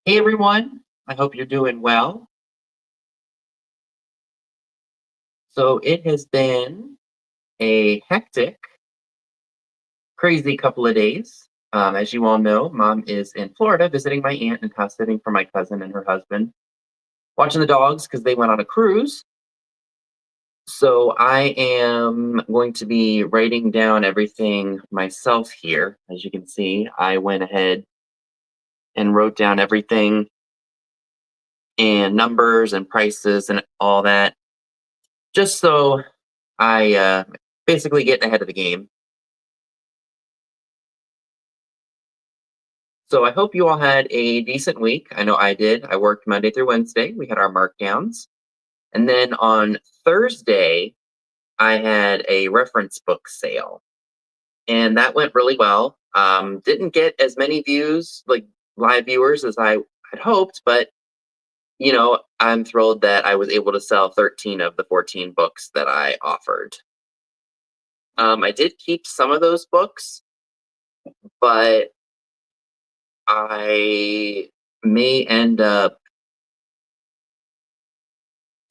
Hey everyone, I hope you're doing well. So it has been a hectic, crazy couple of days. As you all know, Mom is in Florida visiting my aunt and house sitting for my cousin and her husband, watching the dogs because they went on a cruise. So I am going to be writing down everything myself here. As you can see, I went ahead and wrote down everything and numbers and prices and all that, just so I basically get ahead of the game. So I hope you all had a decent week. I know I did. I worked Monday through Wednesday. We had our markdowns. And then on Thursday, I had a reference book sale. And that went really well. Didn't get as many views, like live viewers, as I had hoped, but I'm thrilled that I was able to sell 13 of the 14 books that I offered. I did keep some of those books, but I may end up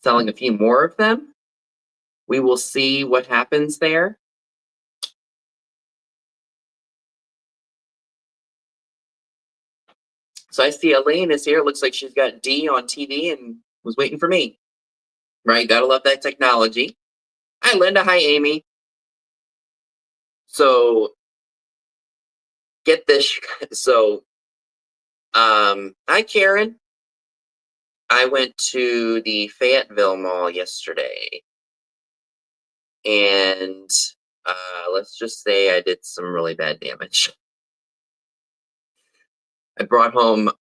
selling a few more of them. We will see what happens there. So I see Elaine is here. Looks like she's got D on TV and was waiting for me. Right? Gotta love that technology. Hi, Linda. Hi, Amy. So get this. So, hi, Karen. I went to the Fayetteville Mall yesterday, and let's just say I did some really bad damage. I brought home.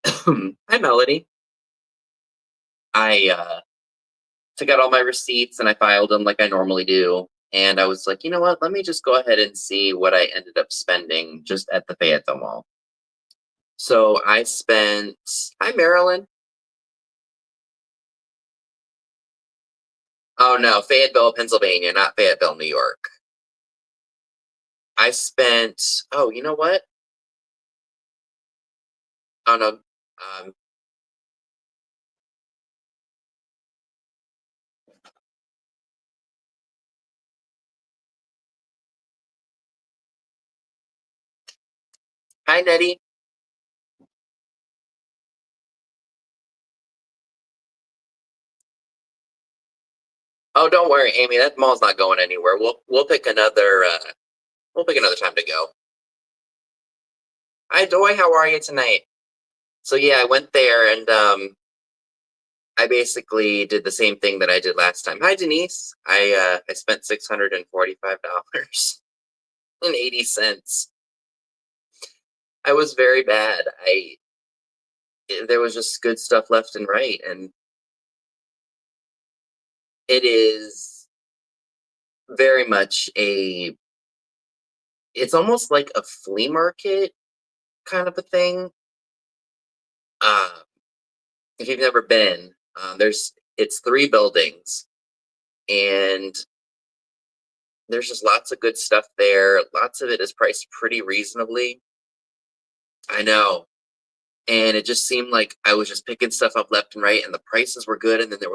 Hi, Melody. I took out all my receipts and I filed them like I normally do. And I was like, you know what? Let me just go ahead and see what I ended up spending just at the Fayetteville Mall. So I spent, hi, Marilyn. Oh no, Fayetteville, Pennsylvania, not Fayetteville, New York. I spent, oh, you know what? Oh no. Um, Hi, Nettie. Oh, don't worry, Amy. That mall's not going anywhere. We'll pick another time to go. Hi, Doy. How are you tonight? So yeah, I went there and I basically did the same thing that I did last time. Hi, Denise. I spent $645.80. I was very bad. There was just good stuff left and right, and it is very much a. It's almost like a flea market kind of a thing. Uh, if you've never been, it's three buildings, and there's just lots of good stuff there. Lots of it is priced pretty reasonably. I know. And it just seemed like I was just picking stuff up left and right, and the prices were good, and then there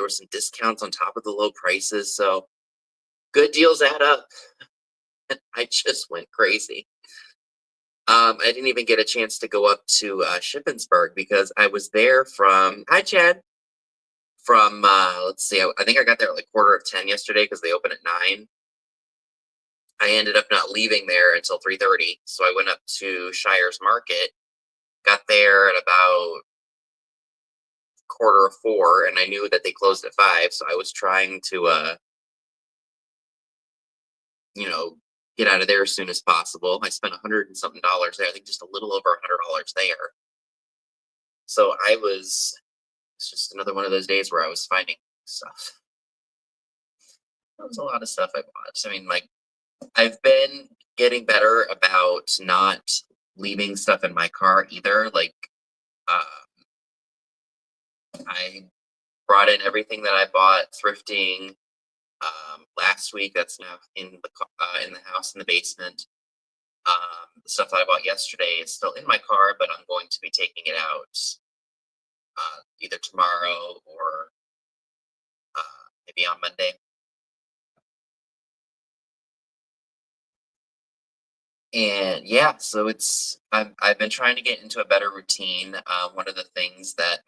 were some discounts on top of the low prices, so good deals add up. I just went crazy. I didn't even get a chance to go up to Shippensburg because I was there from, hi, Chad, from let's see, I think I got there at like 9:45 yesterday because they open at 9. I ended up not leaving there until 3:30, so I went up to Shire's Market, got there at about 4:45, and I knew that they closed at 5, so I was trying to you know, get out of there as soon as possible. I spent $100 and something there. I think just a little over $100 there. So it's just another one of those days where I was finding stuff. There was a lot of stuff I bought. I mean, like, I've been getting better about not leaving stuff in my car either. Like, I brought in everything that I bought thrifting last week. That's now in the house in the basement. The stuff that I bought yesterday is still in my car, but I'm going to be taking it out either tomorrow or maybe on Monday. And yeah, so I've been trying to get into a better routine. One of the things that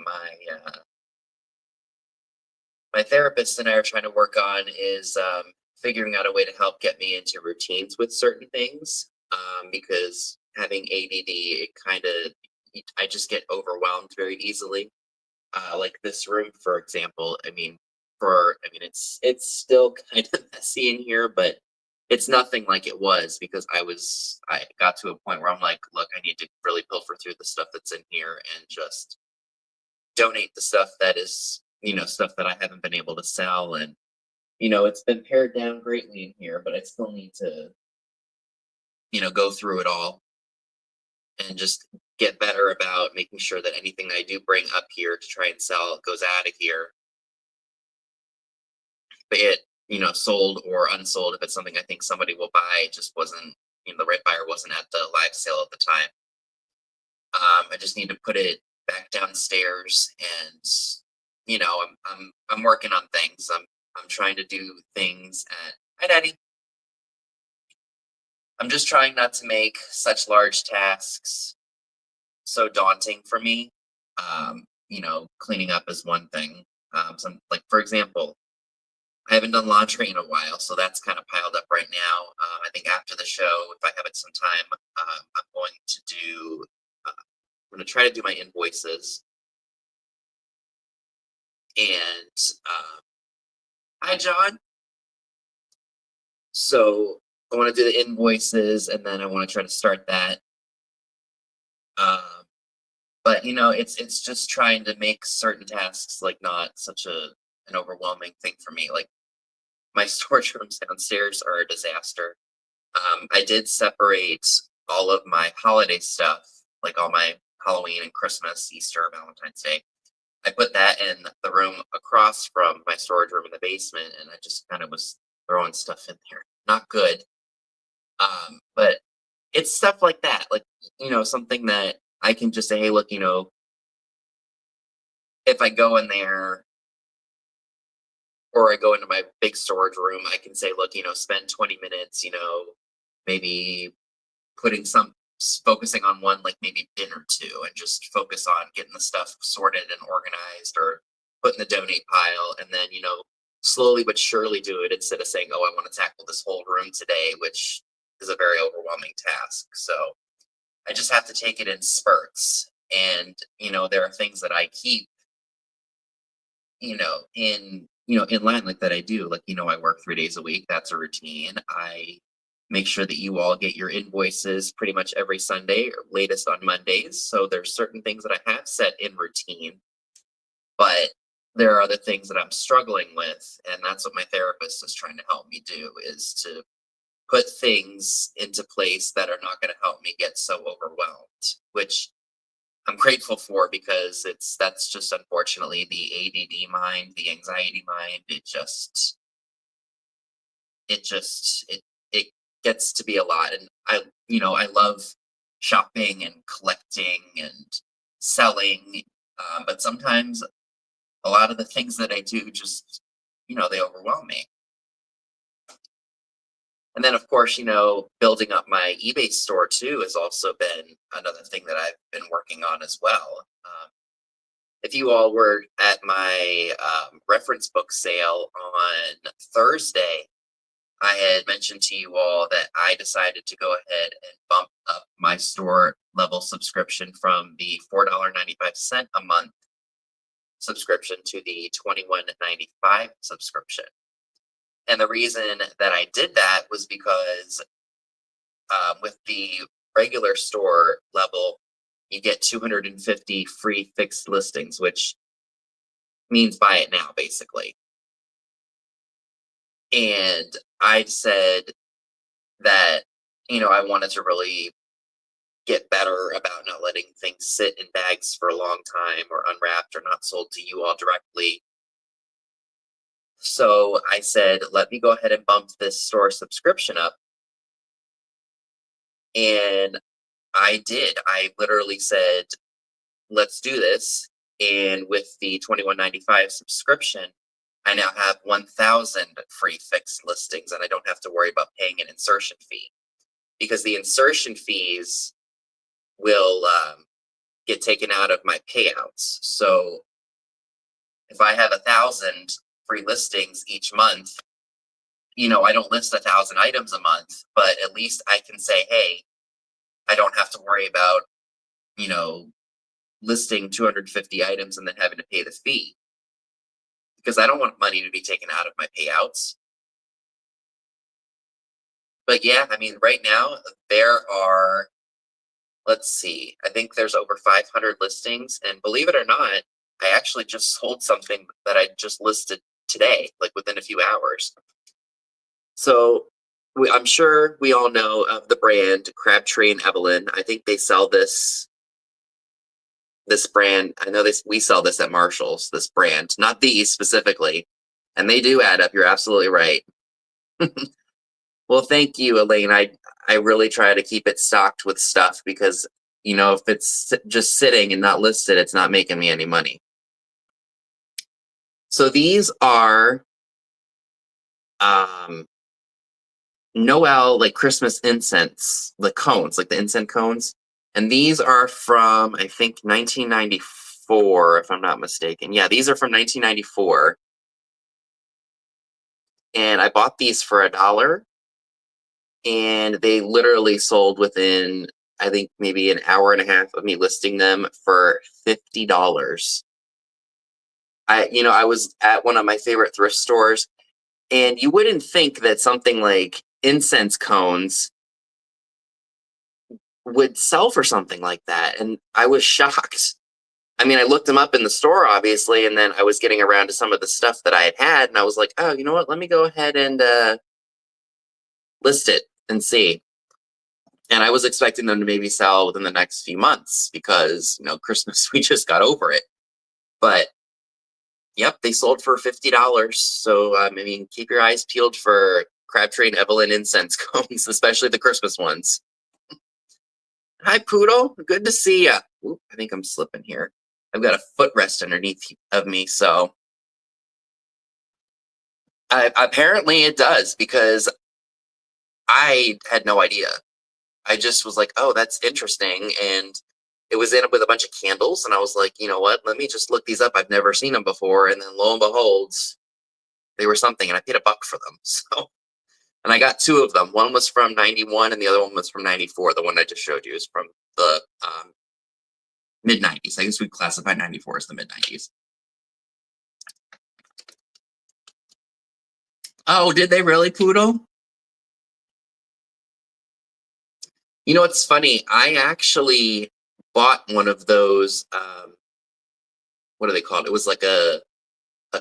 my therapist and I are trying to work on is figuring out a way to help get me into routines with certain things. Because having ADD, it kind of I just get overwhelmed very easily. Like this room, for example. It's still kind of messy in here, but it's nothing like it was because I got to a point where I'm like, look, I need to really pilfer through the stuff that's in here and just donate the stuff that is, stuff that I haven't been able to sell. And, it's been pared down greatly in here, but I still need to, go through it all and just get better about making sure that anything I do bring up here to try and sell goes out of here, be it, sold or unsold. If it's something I think somebody will buy, it just wasn't, the right buyer wasn't at the live sale at the time. I just need to put it back downstairs, and I'm working on things. I'm trying to do things at Hi Daddy. I'm just trying not to make such large tasks so daunting for me. Cleaning up is one thing. Some like for example, I haven't done laundry in a while, so that's kind of piled up right now. I think after the show, if I have it some time, I'm going to do. I'm going to try to do my invoices, and hi, John. So I want to do the invoices, and then I want to try to start that. Um, but it's just trying to make certain tasks like not such an overwhelming thing for me. Like my storage rooms downstairs are a disaster. I did separate all of my holiday stuff, like all my Halloween and Christmas, Easter, Valentine's Day. I put that in the room across from my storage room in the basement, and I just kind of was throwing stuff in there. Not good. But it's stuff like that, like something that I can just say, hey, look, if I go in there or I go into my big storage room, I can say, look, spend 20 minutes, maybe putting focusing on one, like maybe bin or two, and just focus on getting the stuff sorted and organized, or put in the donate pile, and then slowly but surely do it instead of saying, oh, I want to tackle this whole room today, which is a very overwhelming task. So I just have to take it in spurts. And there are things that I keep in line, like that I do. Like, I work 3 days a week. That's a routine. I make sure that you all get your invoices pretty much every Sunday or latest on Mondays. So there's certain things that I have set in routine, but there are other things that I'm struggling with. And that's what my therapist is trying to help me do, is to put things into place that are not going to help me get so overwhelmed, which I'm grateful for, because that's just unfortunately the ADD mind, the anxiety mind. It gets to be a lot. And I love shopping and collecting and selling, but sometimes a lot of the things that I do just they overwhelm me. And then, of course, building up my eBay store too has also been another thing that I've been working on as well. If you all were at my reference book sale on Thursday, I had mentioned to you all that I decided to go ahead and bump up my store level subscription from the $4.95 a month subscription to the $21.95 subscription. And the reason that I did that was because with the regular store level, you get 250 free fixed listings, which means buy it now, basically. And I said that, I wanted to really get better about not letting things sit in bags for a long time or unwrapped or not sold to you all directly. So I said, let me go ahead and bump this store subscription up And I did. I literally said, let's do this. And with the $21.95 subscription, I now have 1,000 free fixed listings, and I don't have to worry about paying an insertion fee, because the insertion fees will get taken out of my payouts. So if I have 1,000 free listings each month, I don't list 1,000 items a month, but at least I can say, hey, I don't have to worry about, listing 250 items and then having to pay the fee, because I don't want money to be taken out of my payouts. But yeah, I mean, right now there are, let's see, I think there's over 500 listings, and believe it or not, I actually just sold something that I just listed today, like within a few hours. So I'm sure we all know of the brand Crabtree and Evelyn. I think they sell this brand. I know we sell this at Marshall's, this brand, not these specifically. And they do add up. You're absolutely right. Well, thank you, Elaine. I really try to keep it stocked with stuff, because, if it's just sitting and not listed, it's not making me any money. So these are Noel, like Christmas incense, the cones, like the incense cones. And these are from, I think, 1994, if I'm not mistaken. Yeah, these are from 1994. And I bought these for $1. And they literally sold within, I think, maybe an hour and a half of me listing them for $50. I was at one of my favorite thrift stores, and you wouldn't think that something like incense cones would sell for something like that. And I was shocked. I mean, I looked them up in the store, obviously, and then I was getting around to some of the stuff that I had, and I was like, oh, you know what? Let me go ahead and list it and see. And I was expecting them to maybe sell within the next few months, because, Christmas, we just got over it. But yep, they sold for $50. So, I mean, keep your eyes peeled for Crabtree and Evelyn incense cones, especially the Christmas ones. Hi, Poodle. Good to see ya. Ooh, I think I'm slipping here. I've got a footrest underneath of me, so apparently it does, because I had no idea. I just was like, oh, that's interesting. And it was in it with a bunch of candles. And I was like, you know what? Let me just look these up. I've never seen them before. And then lo and behold, they were something. And I paid $1 for them. So, and I got 2 of them. One was from 91 and the other one was from 94. The one I just showed you is from the mid 90s. I guess we classify 94 as the mid 90s. Oh, did they really, Poodle? It's funny. I actually bought one of those, what are they called? It was like a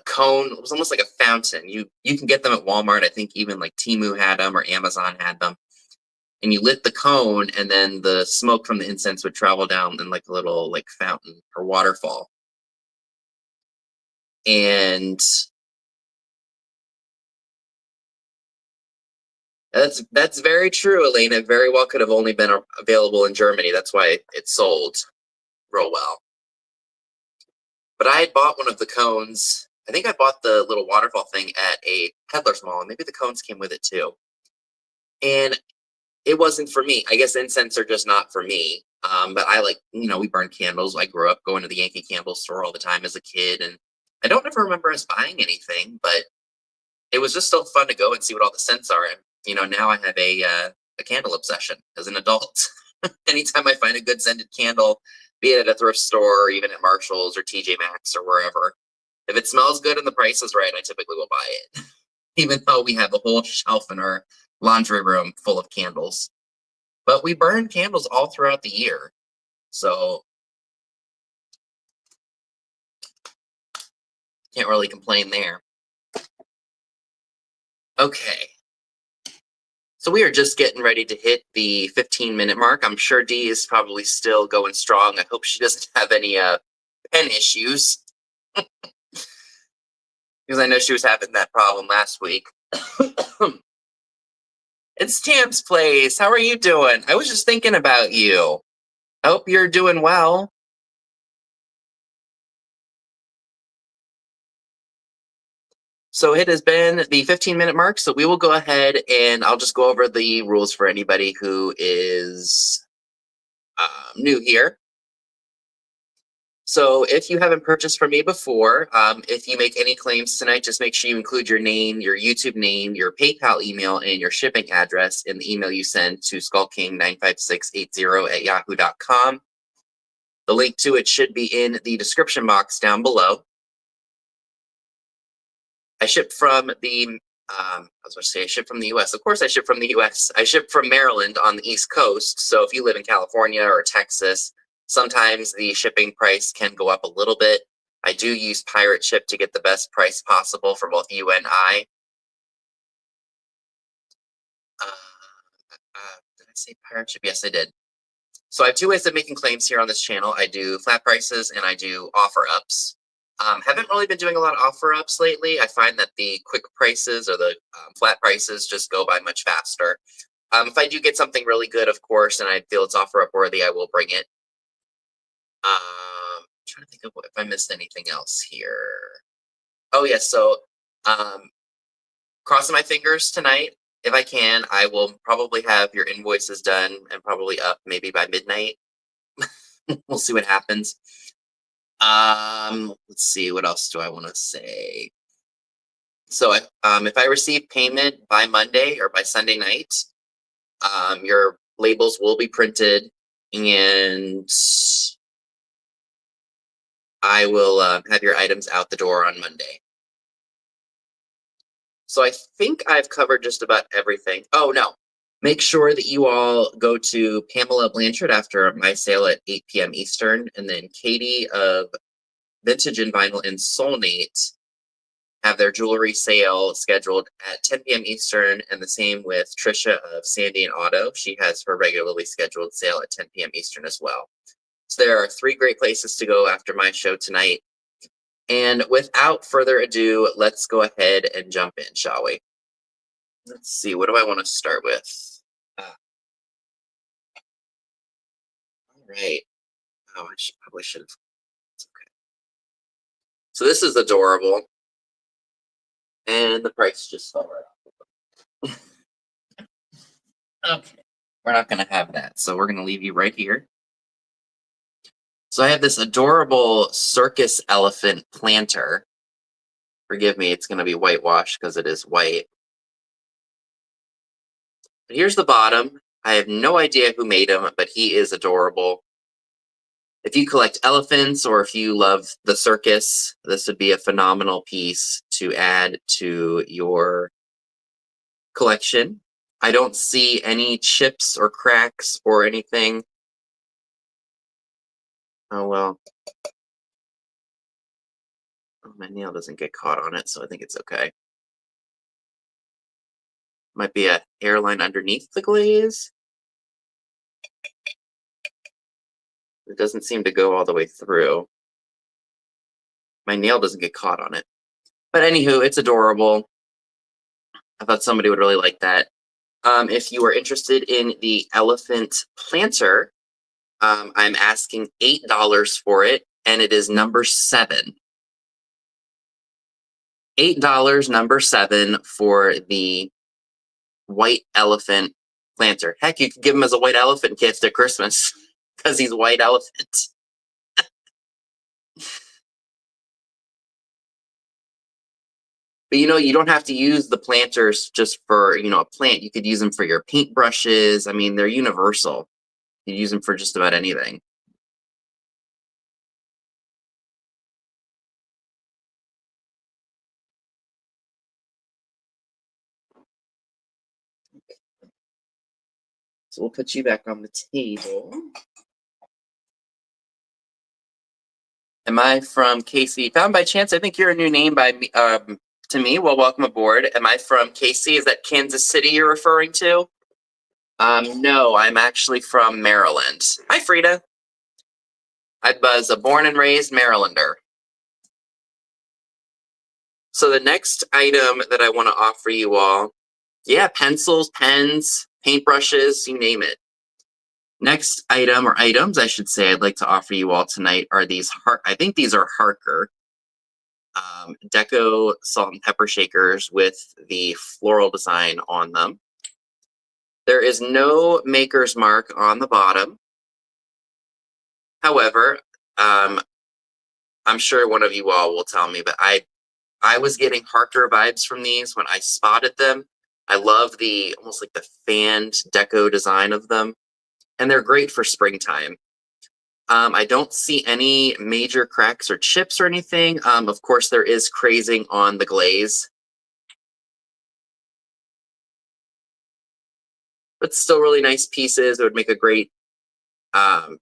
cone. It was almost like a fountain. You can get them at Walmart. I think even like Temu had them, or Amazon had them. And you lit the cone, and then the smoke from the incense would travel down in like a little like fountain or waterfall. And that's very true, Elaine. It very well could have only been available in Germany. That's why it sold real well. But I had bought one of the cones. I think I bought the little waterfall thing at a peddler's mall, and maybe the cones came with it too. And it wasn't for me. I guess incense are just not for me. But I like, we burn candles. I grew up going to the Yankee Candle store all the time as a kid, and I don't ever remember us buying anything, but it was just so fun to go and see what all the scents are. And now I have a candle obsession as an adult. Anytime I find a good scented candle, be it at a thrift store or even at Marshall's or TJ Maxx or wherever, if it smells good and the price is right, I typically will buy it. Even though we have a whole shelf in our laundry room full of candles. But we burn candles all throughout the year. So can't really complain there. Okay. So we are just getting ready to hit the 15-minute mark. I'm sure Dee is probably still going strong. I hope she doesn't have any pen issues. Because I know she was having that problem last week. It's Tam's place. How are you doing? I was just thinking about you. I hope you're doing well. So it has been the 15-minute mark, so we will go ahead and I'll just go over the rules for anybody who is new here. So if you haven't purchased from me before, if you make any claims tonight, just make sure you include your name, your YouTube name, your PayPal email, and your shipping address in the email you send to skullking95680@yahoo.com. The link to it should be in the description box down below. I ship from the, I was going to say I ship from the US. Of course I ship from the US. I ship from Maryland on the East Coast. So if you live in California or Texas, sometimes the shipping price can go up a little bit. I do use pirate ship to get the best price possible for both you and I. Did I say pirate ship? Yes, I did. So I have two ways of making claims here on this channel. I do flat prices and I do offer ups. Haven't really been doing a lot of offer ups lately. I find that the quick prices or the flat prices just go by much faster. If I do get something really good, of course, and I feel it's offer up worthy, I will bring it. I'm trying to think of if I missed anything else here. Oh yes, so crossing my fingers tonight. If I can, I will probably have your invoices done and probably up maybe by midnight. We'll see what happens. Let's see, what else do I want to say? So if I receive payment by Monday or by Sunday night, your labels will be printed and I will have your items out the door on Monday. So I think I've covered just about everything. Oh, no. Make sure that you all go to Pamela Blanchard after my sale at 8 p.m. Eastern, and then Katie of Vintage and Vinyl and Soulmate have their jewelry sale scheduled at 10 p.m. Eastern, and the same with Trisha of Sandy and Otto. She has her regularly scheduled sale at 10 p.m. Eastern as well. So there are 3 great places to go after my show tonight. And without further ado, let's go ahead and jump in, shall we? Let's see, what do I want to start with? All right. Oh, I probably should have. It's okay. So this is adorable. And the price just fell right off. Okay. We're not going to have that. So we're going to leave you right here. So I have this adorable circus elephant planter. Forgive me, it's going to be whitewashed because it is white. But here's the bottom. I have no idea who made him, but he is adorable. If you collect elephants or if you love the circus, this would be a phenomenal piece to add to your collection. I don't see any chips or cracks or anything. Oh, well. Oh, my nail doesn't get caught on it, so I think it's okay. Might be a hairline underneath the glaze. It doesn't seem to go all the way through. My nail doesn't get caught on it. But anywho, it's adorable. I thought somebody would really like that. If you are interested in the elephant planter, I'm asking $8 for it, and it is number 7. $8, number 7 for the white elephant planter. Heck, you could give him as a white elephant gift at Christmas because he's white elephant. But you don't have to use the planters just for, a plant. You could use them for your paintbrushes. I mean, they're universal. You use them for just about anything. So we'll put you back on the table. Am I from KC? Found by chance. I think you're a new name by me, to me. Well, welcome aboard. Am I from KC? Is that Kansas City you're referring to? No, I'm actually from Maryland. Hi, Frida. I was a born and raised Marylander. So the next item that I want to offer you all Yeah, pencils, pens, paintbrushes, you name it. Next item, or items, I should say, I'd like to offer you all tonight are these, I think these are Harker Deco salt and pepper shakers with the floral design on them. There is no maker's mark on the bottom. However, I'm sure one of you all will tell me, but I was getting Harker vibes from these when I spotted them. I love the almost like the fanned deco design of them, and they're great for springtime. I don't see any major cracks or chips or anything. Of course, there is crazing on the glaze, but still really nice pieces. It would make a great um,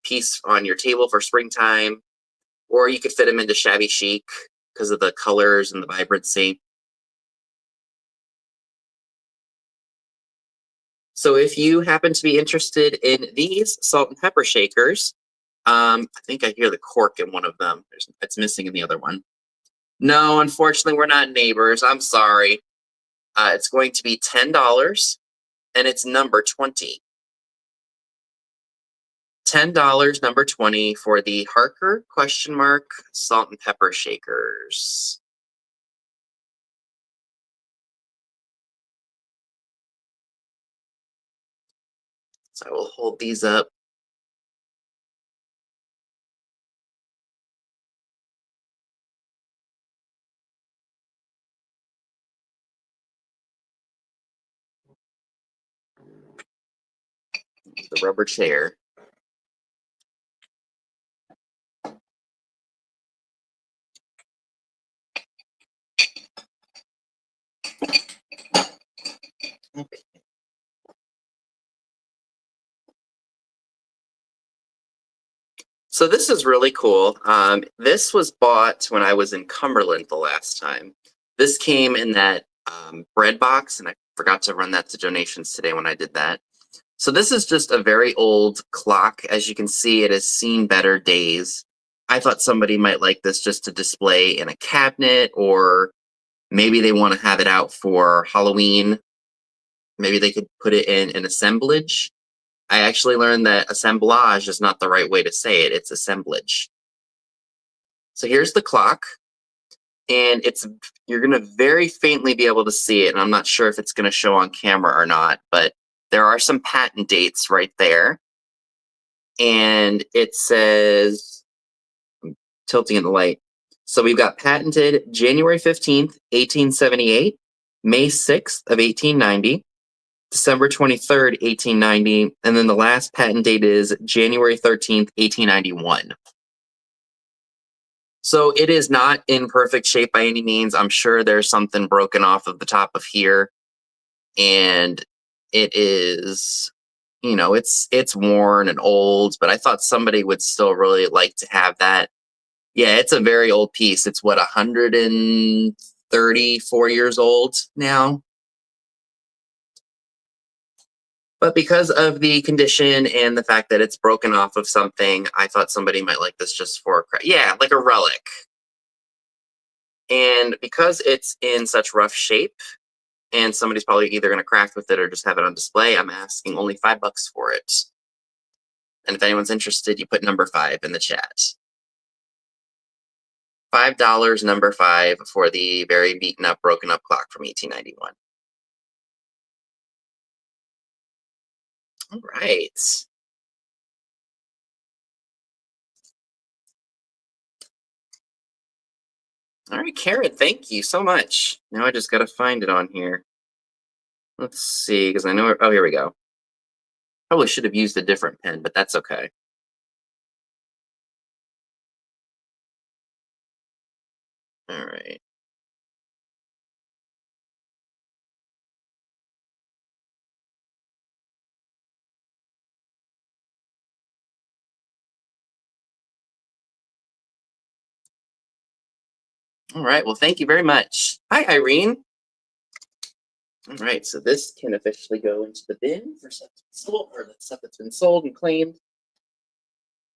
piece on your table for springtime, or you could fit them into shabby chic because of the colors and the vibrancy. So if you happen to be interested in these salt and pepper shakers, I think I hear the cork in one of them. It's missing in the other one. No, unfortunately, we're not neighbors. I'm sorry. It's going to be $10, and it's number 20. $10, number 20 for the Harker ? Salt and pepper shakers. So I will hold these up. The rubber chair. Okay. So this is really cool. This was bought when I was in Cumberland the last time. This came in that bread box, and I forgot to run that to donations today when I did that. So this is just a very old clock. As you can see, it has seen better days. I thought somebody might like this just to display in a cabinet, or maybe they want to have it out for Halloween. Maybe they could put it in an assemblage. I actually learned that assemblage is not the right way to say it. It's assemblage. So here's the clock, and you're going to very faintly be able to see it, and I'm not sure if it's going to show on camera or not, but there are some patent dates right there. And it says, I'm tilting in the light. So we've got patented January 15th, 1878, May 6th of 1890, December 23rd, 1890, and then the last patent date is January 13th, 1891. So it is not in perfect shape by any means. I'm sure there's something broken off of the top of here, and it is, it's worn and old, but I thought somebody would still really like to have that. Yeah, it's a very old piece. It's 134 years old now. But because of the condition and the fact that it's broken off of something, I thought somebody might like this just for like a relic. And because it's in such rough shape, and somebody's probably either going to craft with it or just have it on display, I'm asking only $5 for it. And if anyone's interested, you put number 5 in the chat. $5, number 5 for the very beaten up, broken up clock from 1891. All right. All right, Karen, thank you so much. Now I just got to find it on here. Let's see, because I know, oh, here we go. Probably should have used a different pen, but that's okay. All right. All right, well, thank you very much. Hi, Irene. All right, so this can officially go into the bin for stuff that's sold, or the stuff that's been sold and claimed.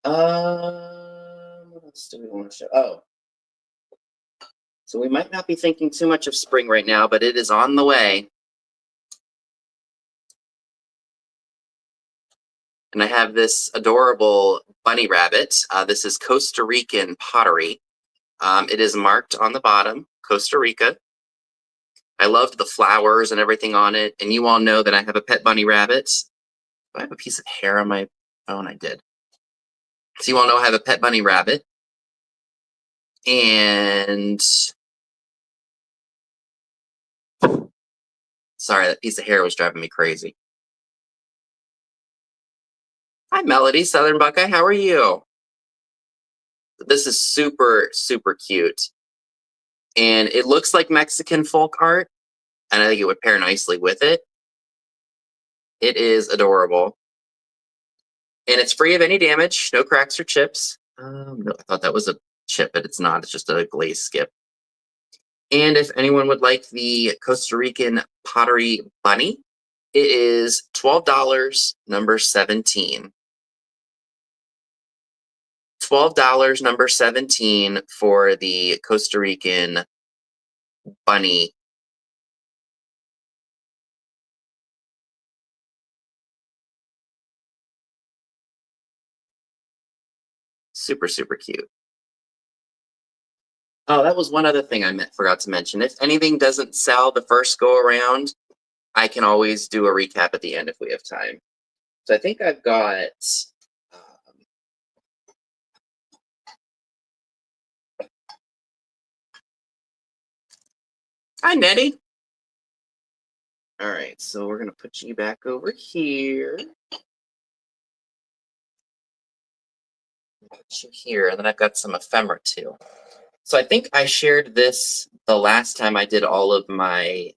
What else do we want to show? Oh, so we might not be thinking too much of spring right now, but it is on the way. And I have this adorable bunny rabbit. This is Costa Rican pottery. It is marked on the bottom, Costa Rica. I loved the flowers and everything on it. And you all know that I have a pet bunny rabbit. Do I have a piece of hair on my phone? I did. So you all know I have a pet bunny rabbit. And sorry, that piece of hair was driving me crazy. Hi, Melody, Southern Buckeye. How are you? This is super, super cute. And it looks like Mexican folk art, and I think it would pair nicely with it. It is adorable. And it's free of any damage, no cracks or chips. No, I thought that was a chip, but it's not. It's just a glaze skip. And if anyone would like the Costa Rican pottery bunny, it is $12, number 17. $12, number 17 for the Costa Rican bunny. Super, super cute. Oh, that was one other thing I forgot to mention. If anything doesn't sell the first go around, I can always do a recap at the end if we have time. So I think I've got... Hi, Nettie. All right, so we're going to put you back over here. Put you here, and then I've got some ephemera too. So I think I shared this the last time I did all of my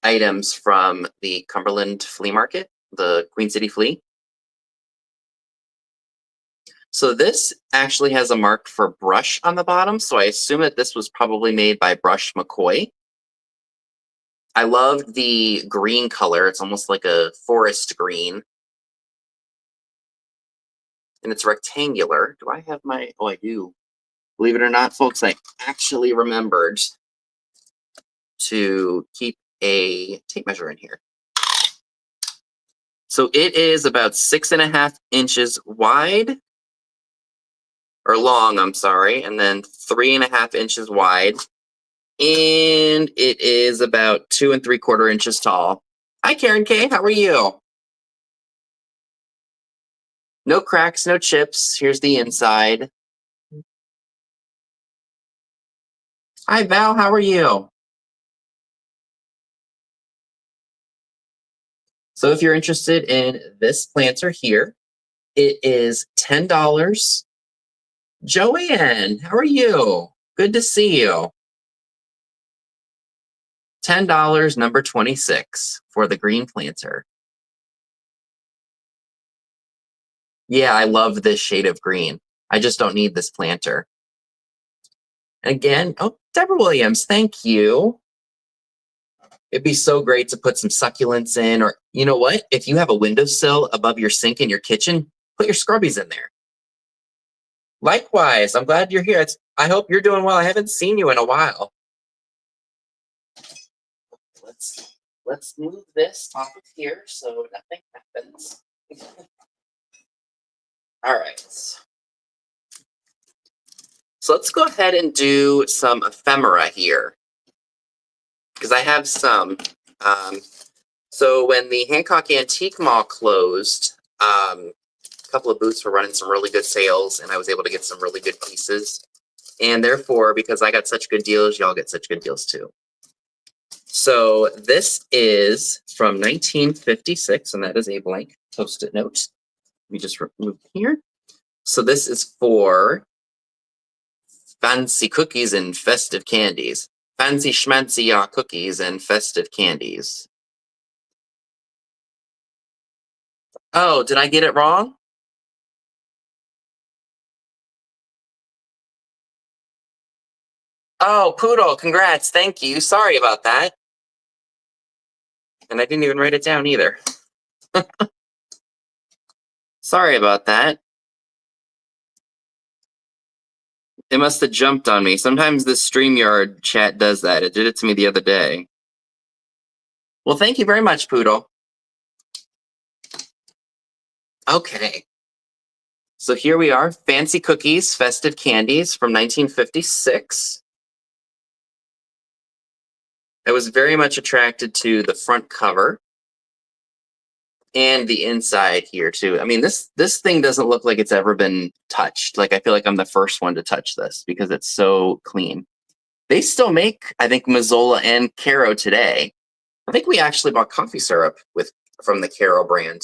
items from the Cumberland Flea Market, the Queen City Flea. So this actually has a mark for brush on the bottom, so I assume that this was probably made by Brush McCoy. I loved the green color. It's almost like a forest green. And it's rectangular. Do I have my... Oh, I do. Believe it or not, folks, I actually remembered to keep a tape measure in here. So it is about 6.5 inches wide, or long, I'm sorry, and then 3.5 inches wide. And it is about 2 3/4 inches tall. Hi, Karen K. How are you? No cracks, no chips. Here's the inside. Hi, Val. How are you? So if you're interested in this planter here, it is $10. Joanne, how are you? Good to see you. $10, number 26 for the green planter. Yeah, I love this shade of green. I just don't need this planter. Again, oh, Deborah Williams, thank you. It'd be so great to put some succulents in, or you know what? If you have a windowsill above your sink in your kitchen, put your scrubbies in there. Likewise, I'm glad you're here. I hope you're doing well. I haven't seen you in a while. Let's move this off of here so nothing happens. All right. So let's go ahead and do some ephemera here, because I have some. So when the Hancock Antique Mall closed, a couple of booths were running some really good sales, and I was able to get some really good pieces. And therefore, because I got such good deals, y'all get such good deals too. So this is from 1956, and that is a blank Post-it note. Let me just remove here. So this is for fancy cookies and festive candies. Fancy schmancy cookies and festive candies. Oh, did I get it wrong? Oh, Poodle, congrats. Thank you. Sorry about that. And I didn't even write it down either. Sorry about that. It must have jumped on me. Sometimes the StreamYard chat does that. It did it to me the other day. Well, thank you very much, Poodle. Okay. So here we are, Fancy Cookies, Festive Candies from 1956. I was very much attracted to the front cover and the inside here too. I mean, this thing doesn't look like it's ever been touched. Like I feel like I'm the first one to touch this because it's so clean. They still make, I think, Mazola and Caro today. I think we actually bought coffee syrup from the Caro brand.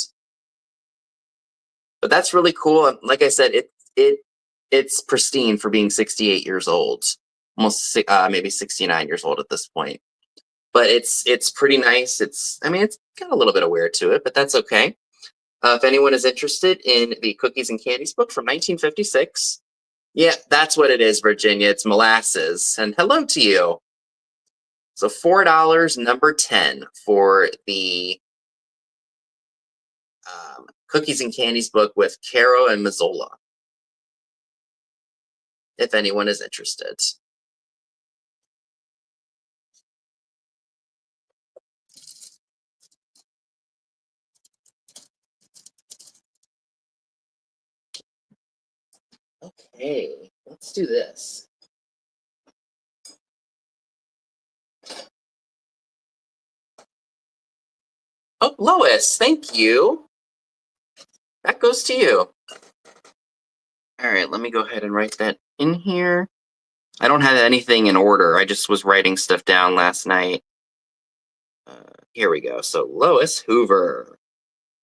But that's really cool. Like I said, it's pristine for being 68 years old, almost maybe 69 years old at this point. But it's pretty nice. I mean, it's got a little bit of wear to it, but that's okay. If anyone is interested in the Cookies and Candies book from 1956, yeah, that's what it is, Virginia. It's molasses. And hello to you. So $4, number 10 for the Cookies and Candies book with Caro and Mazola, if anyone is interested. Okay, let's do this. Oh, Lois, thank you. That goes to you. All right, let me go ahead and write that in here. I don't have anything in order. I just was writing stuff down last night. Here we go. So Lois Hoover.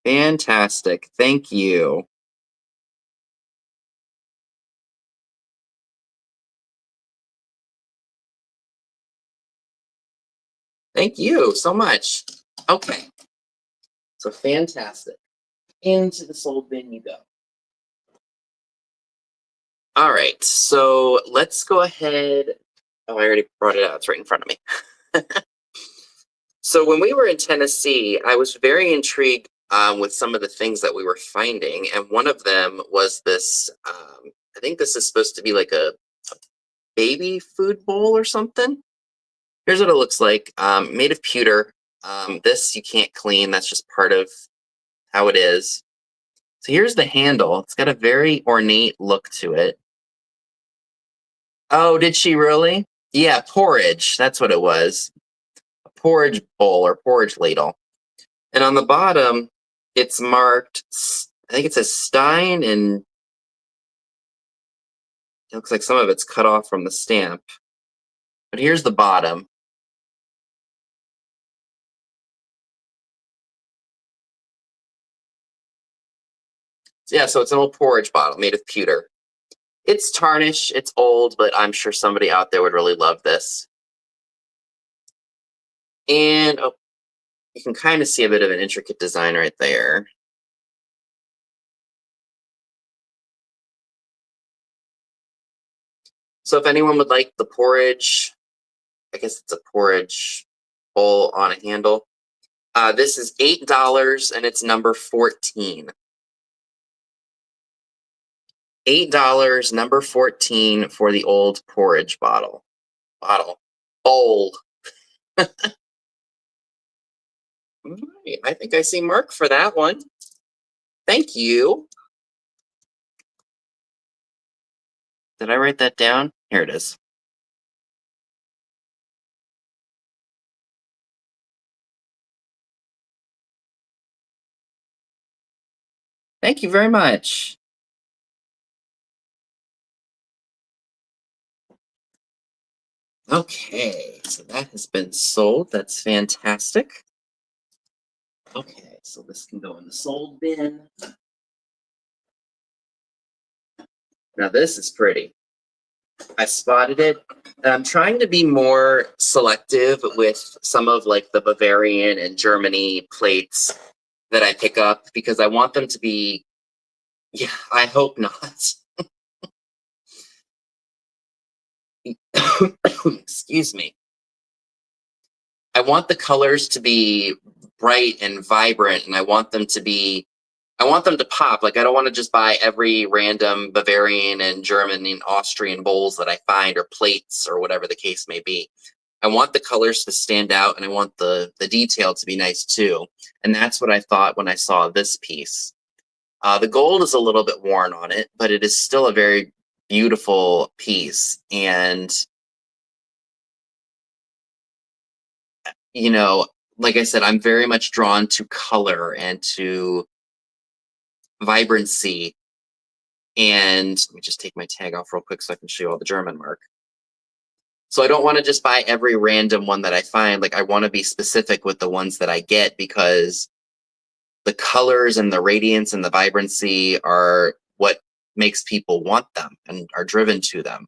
Fantastic. Thank you. Thank you so much. Okay. So fantastic. Into the sold bin you go. All right. So let's go ahead. Oh, I already brought it out. It's right in front of me. So when we were in Tennessee, I was very intrigued with some of the things that we were finding. And one of them was this, I think this is supposed to be like a baby food bowl or something. Here's what it looks like, made of pewter. This you can't clean. That's just part of how it is. So here's the handle. It's got a very ornate look to it. Oh, did she really? Yeah, porridge. That's what it was. A porridge bowl or porridge ladle. And on the bottom, it's marked, I think it says Stein, and it looks like some of it's cut off from the stamp. But here's the bottom. Yeah, so it's an old porridge bottle made of pewter. It's tarnished, it's old, but I'm sure somebody out there would really love this. And oh, you can kind of see a bit of an intricate design right there. So if anyone would like the porridge, I guess it's a porridge bowl on a handle. This is $8 and it's number 14. $8, number 14 for the old porridge bottle. Bowl. Right, I think I see Mark for that one. Thank you. Did I write that down? Here it is. Thank you very much. Okay, so that has been sold. That's fantastic. Okay, so this can go in the sold bin. Now this is pretty. I spotted it. I'm trying to be more selective with some of like the Bavarian and Germany plates that I pick up because I want them to be, yeah, I hope not. Excuse me. I want the colors to be bright and vibrant, and I want them to pop. Like I don't want to just buy every random Bavarian and German and Austrian bowls that I find or plates or whatever the case may be. I want the colors to stand out and I want the detail to be nice too. And that's what I thought when I saw this piece. The gold is a little bit worn on it, but it is still a very beautiful piece. And, you know, like I said, I'm very much drawn to color and to vibrancy. And let me just take my tag off real quick so I can show you all the German mark. So I don't want to just buy every random one that I find. Like, I want to be specific with the ones that I get, because the colors and the radiance and the vibrancy are what makes people want them and are driven to them.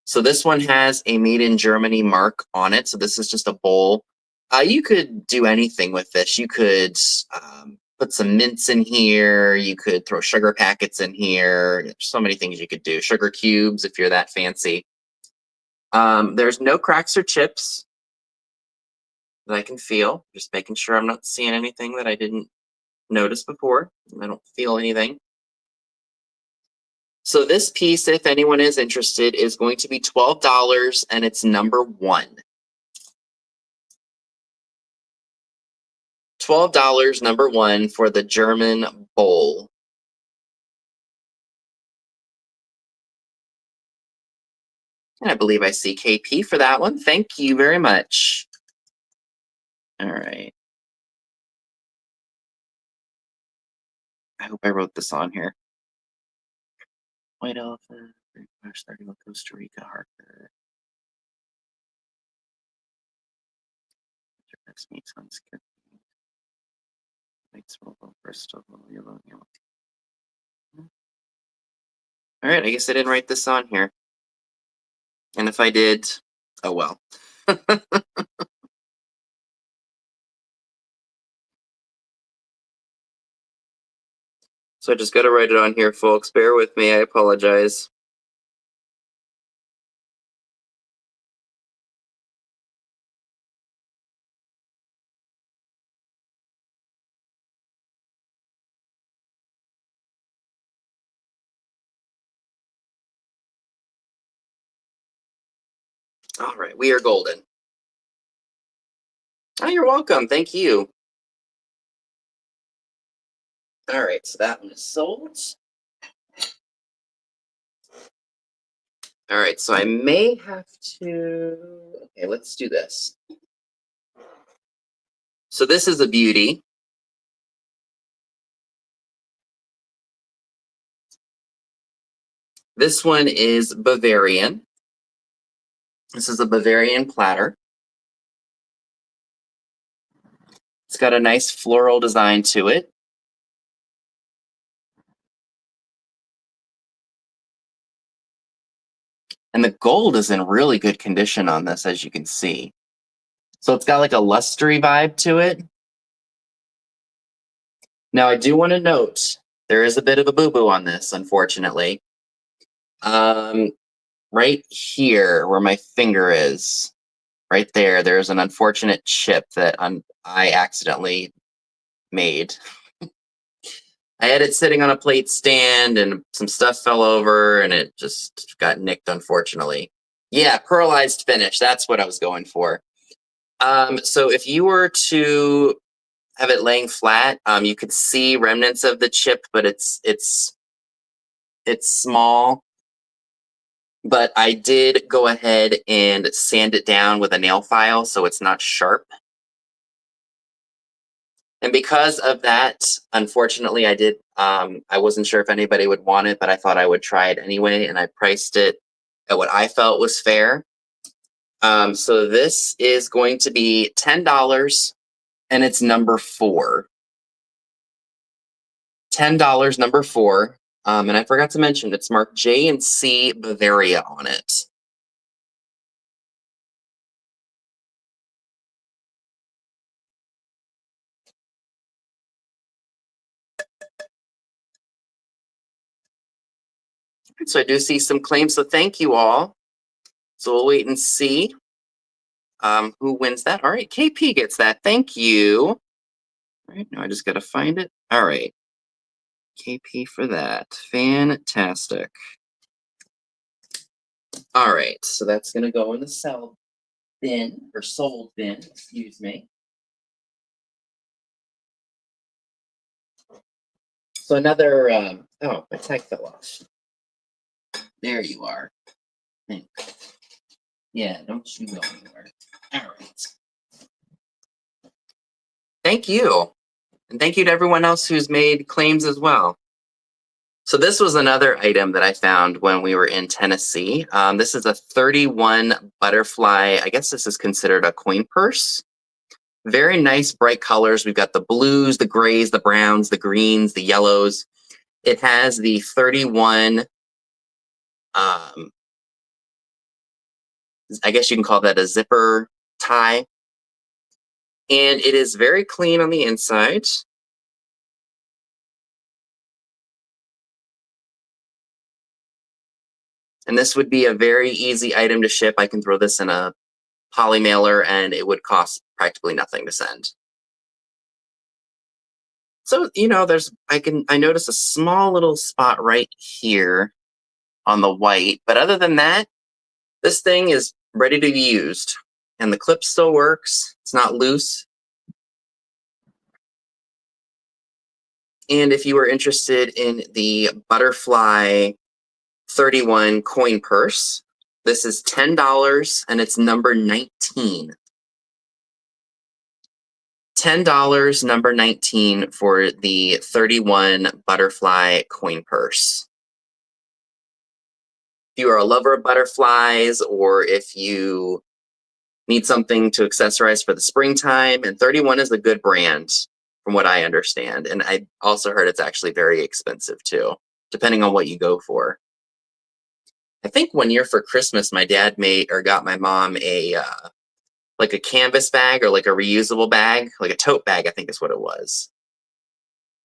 So this one has a made in Germany mark on it. So this is just a bowl. You could do anything with this. You could put some mints in here. You could throw sugar packets in here. There's so many things you could do. Sugar cubes if you're that fancy. There's no cracks or chips that I can feel. Just making sure I'm not seeing anything that I didn't notice before. I don't feel anything. So this piece, if anyone is interested, is going to be $12, and it's number 1. $12, number 1, for the German bowl. And I believe I see KP for that one. Thank you very much. All right. I hope I wrote this on here. White elephant, starting with Costa Rica, Harker. Meat sounds good. Bristol, yellow. All right, I guess I didn't write this on here. And if I did, oh well. So I just got to write it on here, folks. Bear with me. I apologize. All right, we are golden. Oh, you're welcome. Thank you. All right, so that one is sold. All right, so I may have to... Okay, let's do this. So this is a beauty. This one is Bavarian. This is a Bavarian platter. It's got a nice floral design to it. And the gold is in really good condition on this, as you can see. So it's got like a lustery vibe to it. Now, I do want to note, there is a bit of a boo-boo on this, unfortunately. Right here, where my finger is, right there, there's an unfortunate chip that I accidentally made. I had it sitting on a plate stand, and some stuff fell over, and it just got nicked, unfortunately. Yeah, pearlized finish. That's what I was going for. So if you were to have it laying flat, you could see remnants of the chip, but it's small. But I did go ahead and sand it down with a nail file so it's not sharp. And because of that, unfortunately, I wasn't sure if anybody would want it, but I thought I would try it anyway, and I priced it at what I felt was fair. So this is going to be $10, and it's number 4. $10, number 4. And I forgot to mention, it's marked J and C Bavaria on it. So I do see some claims, so thank you all. So we'll wait and see who wins that. All right, KP gets that. Thank you. All right, now I just got to find it. All right, KP for that. Fantastic. All right, so that's going to go in the sell bin, or sold bin, excuse me. So another, oh, my tag fell off. There you are. Yeah, don't you go anywhere. All right. Thank you. And thank you to everyone else who's made claims as well. So this was another item that I found when we were in Tennessee. This is a 31 butterfly. I guess this is considered a coin purse. Very nice, bright colors. We've got the blues, the grays, the browns, the greens, the yellows. It has the 31, I guess you can call that a zipper tie. And it is very clean on the inside. And this would be a very easy item to ship. I can throw this in a poly mailer and it would cost practically nothing to send. So, you know, I notice a small little spot right here on the white, but other than that, this thing is ready to be used. And the clip still works. It's not loose. And if you are interested in the butterfly 31 coin purse, this is $10 and it's number 19. $10, number 19 for the 31 butterfly coin purse. If you are a lover of butterflies, or if you need something to accessorize for the springtime, and 31 is a good brand from what I understand. And I also heard it's actually very expensive too, depending on what you go for. I think one year for Christmas, my dad got my mom like a canvas bag or like a reusable bag, like a tote bag, I think is what it was.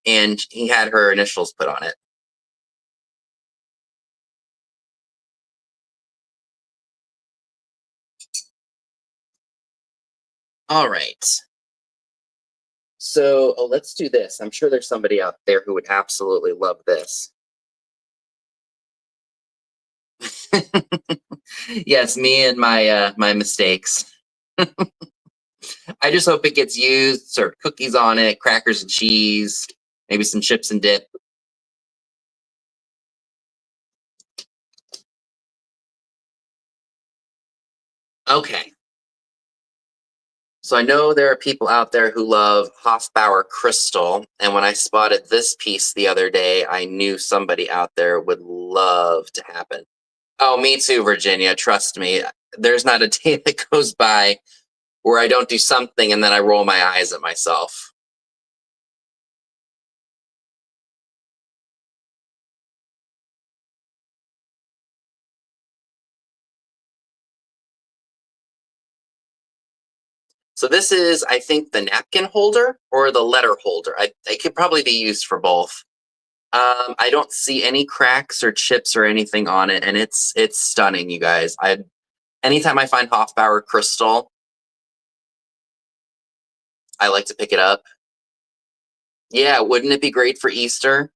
And he had her initials put on it. All right. So let's do this. I'm sure there's somebody out there who would absolutely love this. Yes, me and my mistakes. I just hope it gets used. Serve cookies on it, crackers and cheese, maybe some chips and dip. Okay. So I know there are people out there who love Hofbauer crystal, and when I spotted this piece the other day, I knew somebody out there would love to happen. Oh, me too, Virginia. Trust me. There's not a day that goes by where I don't do something and then I roll my eyes at myself. So this is, I think, the napkin holder or the letter holder. It could probably be used for both. I don't see any cracks or chips or anything on it, and it's stunning, you guys. Anytime I find Hofbauer crystal, I like to pick it up. Yeah, wouldn't it be great for Easter?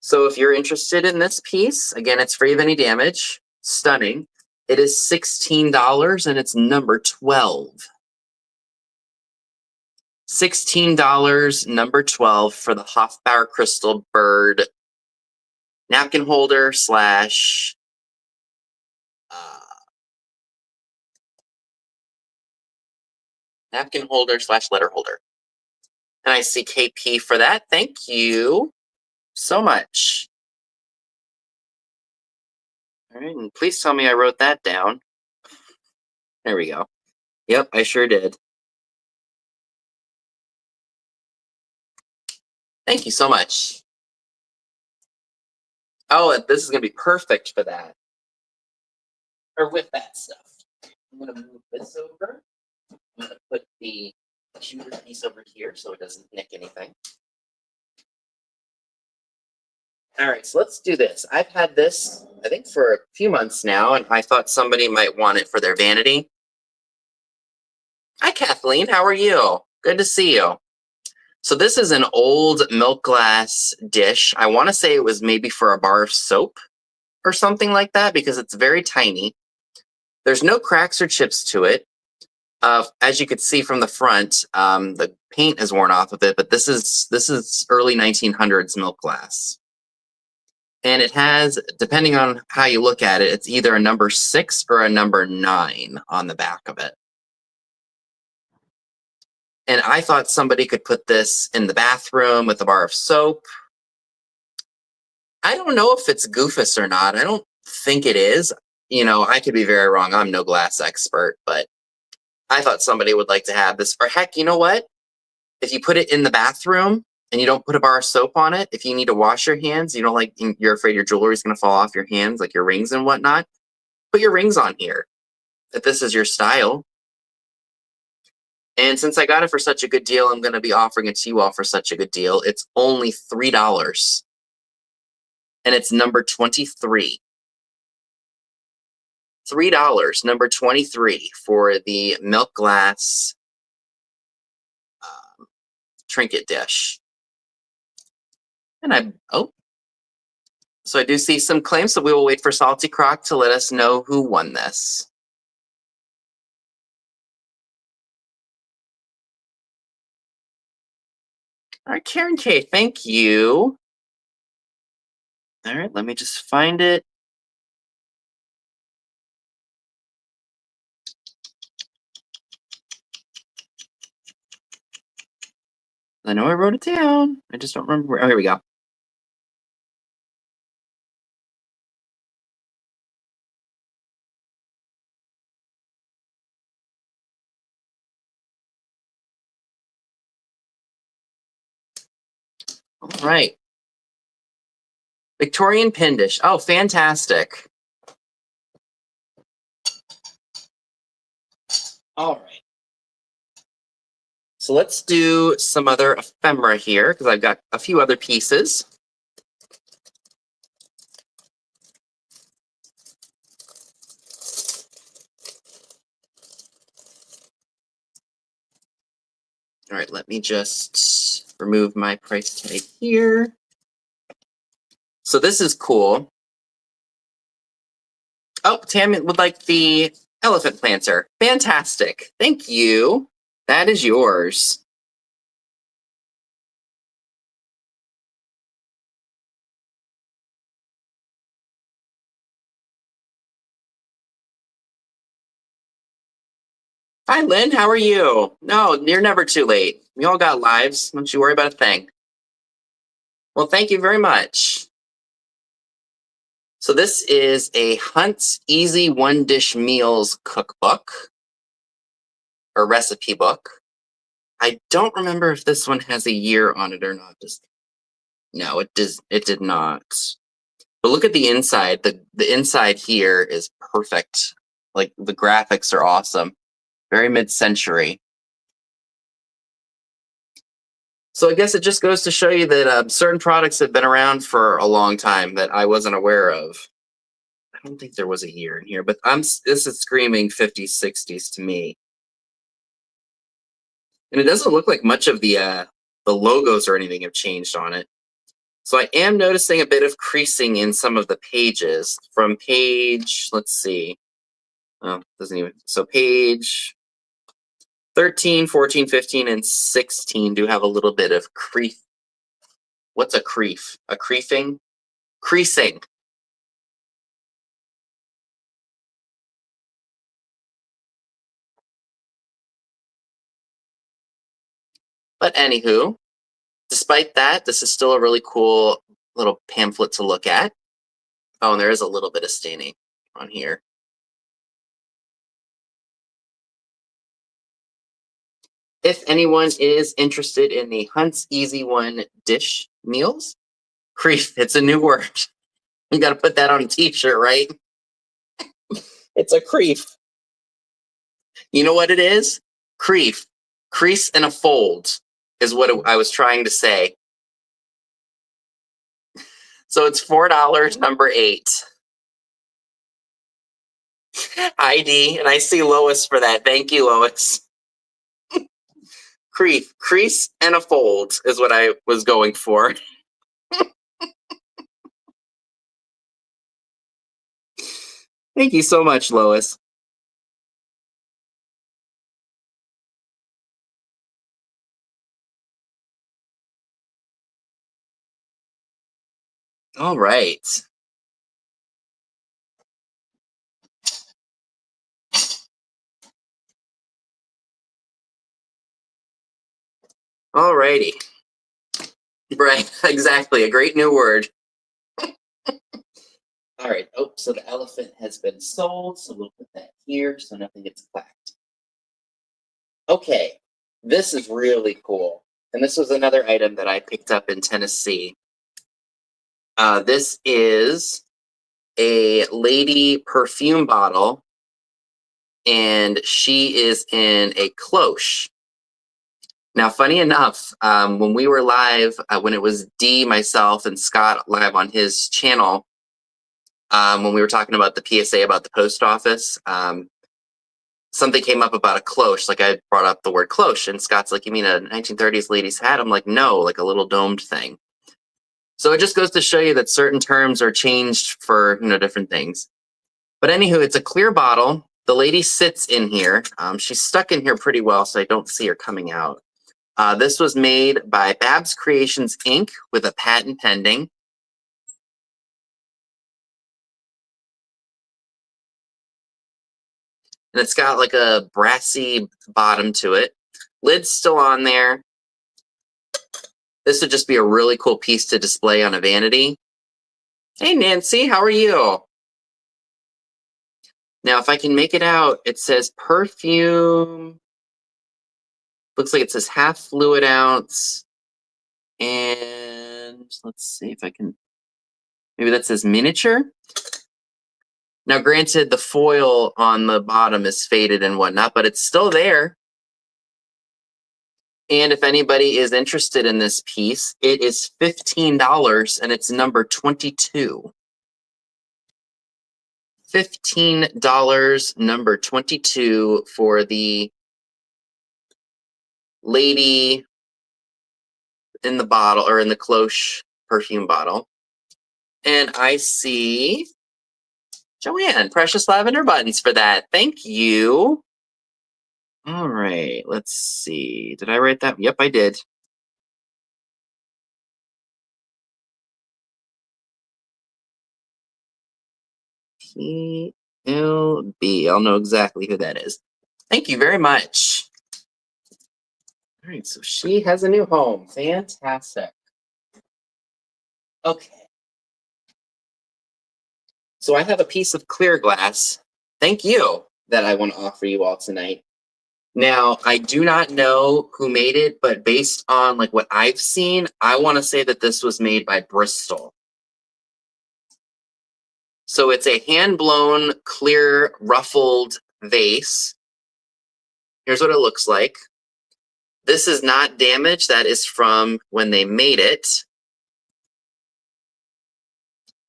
So if you're interested in this piece, again, it's free of any damage. Stunning. It is $16 and it's number 12. $16, number 12 for the Hofbauer Crystal Bird napkin holder slash napkin holder slash letter holder. And I see KP for that. Thank you so much. All right, and please tell me I wrote that down. There we go. Yep, I sure did. Thank you so much. Oh, this is going to be perfect for that. Or with that stuff. I'm going to move this over. I'm going to put the shooter piece over here so it doesn't nick anything. All right, so let's do this. I've had this, I think, for a few months now, and I thought somebody might want it for their vanity. Hi, Kathleen. How are you? Good to see you. So this is an old milk glass dish. I want to say it was maybe for a bar of soap or something like that because it's very tiny. There's no cracks or chips to it. As you could see from the front, the paint is worn off of it, but this is early 1900s milk glass. And it has, depending on how you look at it, it's either a number 6 or a number 9 on the back of it. And I thought somebody could put this in the bathroom with a bar of soap. I don't know if it's goofus or not. I don't think it is. You know, I could be very wrong. I'm no glass expert, but I thought somebody would like to have this. Or heck, you know what? If you put it in the bathroom and you don't put a bar of soap on it, if you need to wash your hands, you're afraid your jewelry is going to fall off your hands, like your rings and whatnot, put your rings on here. If this is your style. And since I got it for such a good deal, I'm going to be offering it to you all for such a good deal. It's only $3. And it's number 23. $3, number 23 for the milk glass trinket dish. And so I do see some claims, so we will wait for Salty Croc to let us know who won this. All right, Karen K, thank you. All right, let me just find it. I know I wrote it down. I just don't remember where. Oh, here we go. All right. Victorian pin dish. Oh, fantastic. All right. So let's do some other ephemera here because I've got a few other pieces. All right, let me just remove my price tag here. So this is cool. Oh, Tam would like the elephant planter. Fantastic. Thank you. That is yours. Hi, Lynn. How are you? No, you're never too late. We all got lives. Don't you worry about a thing. Well, thank you very much. So this is a Hunt's Easy One Dish Meals cookbook or recipe book. I don't remember if this one has a year on it or not. No, it does. It did not. But look at the inside. The inside here is perfect. Like the graphics are awesome. Very mid-century. So I guess it just goes to show you that certain products have been around for a long time that I wasn't aware of. I don't think there was a year in here, but this is screaming 50s, 60s to me. And it doesn't look like much of the logos or anything have changed on it. So I am noticing a bit of creasing in some of the pages from page, let's see. Oh, doesn't even, so page 13, 14, 15, and 16 do have a little bit of crease. What's a creef? A creefing? Creasing. But anywho, despite that, this is still a really cool little pamphlet to look at. Oh, and there is a little bit of staining on here. If anyone is interested in the Hunt's Easy One Dish Meals, creef, it's a new word. You got to put that on a t-shirt, right? It's a creef. You know what it is? Creef. Crease and a fold is what I was trying to say. So it's $4, number 8. ID, and I see Lois for that. Thank you, Lois. Crease and a fold is what I was going for. Thank you so much, Lois. All right. All righty. Right, exactly. A great new word. All right. Oh, so the elephant has been sold. So we'll put that here so nothing gets clacked. Okay. This is really cool. And this was another item that I picked up in Tennessee. This is a lady perfume bottle, and she is in a cloche. Now, funny enough, when we were live, when it was D, myself, and Scott live on his channel, when we were talking about the PSA about the post office, something came up about a cloche. Like I brought up the word cloche, and Scott's like, "You mean a 1930s lady's hat?" I'm like, "No, like a little domed thing." So it just goes to show you that certain terms are changed for different things. But anywho, it's a clear bottle. The lady sits in here. She's stuck in here pretty well, so I don't see her coming out. This was made by Babs Creations Inc. with a patent pending. And it's got like a brassy bottom to it. Lid's still on there. This would just be a really cool piece to display on a vanity. Hey, Nancy, how are you? Now, if I can make it out, it says perfume. Looks like it says half fluid ounce. And let's see if I can. Maybe that says miniature. Now, granted, the foil on the bottom is faded and whatnot, but it's still there. And if anybody is interested in this piece, it is $15 and it's number 22. $15, number 22 for the lady in the bottle or in the cloche perfume bottle. And I see Joanne, precious lavender buttons for that. Thank you. All right, let's see. Did I write that? Yep, I did. PLB. I'll know exactly who that is. Thank you very much. All right, so she has a new home. Fantastic. Okay. So I have a piece of clear glass. Thank you that I want to offer you all tonight. Now, I do not know who made it, but based on like what I've seen, I want to say that this was made by Bristol. So it's a hand-blown, clear, ruffled vase. Here's what it looks like. This is not damaged. That is from when they made it.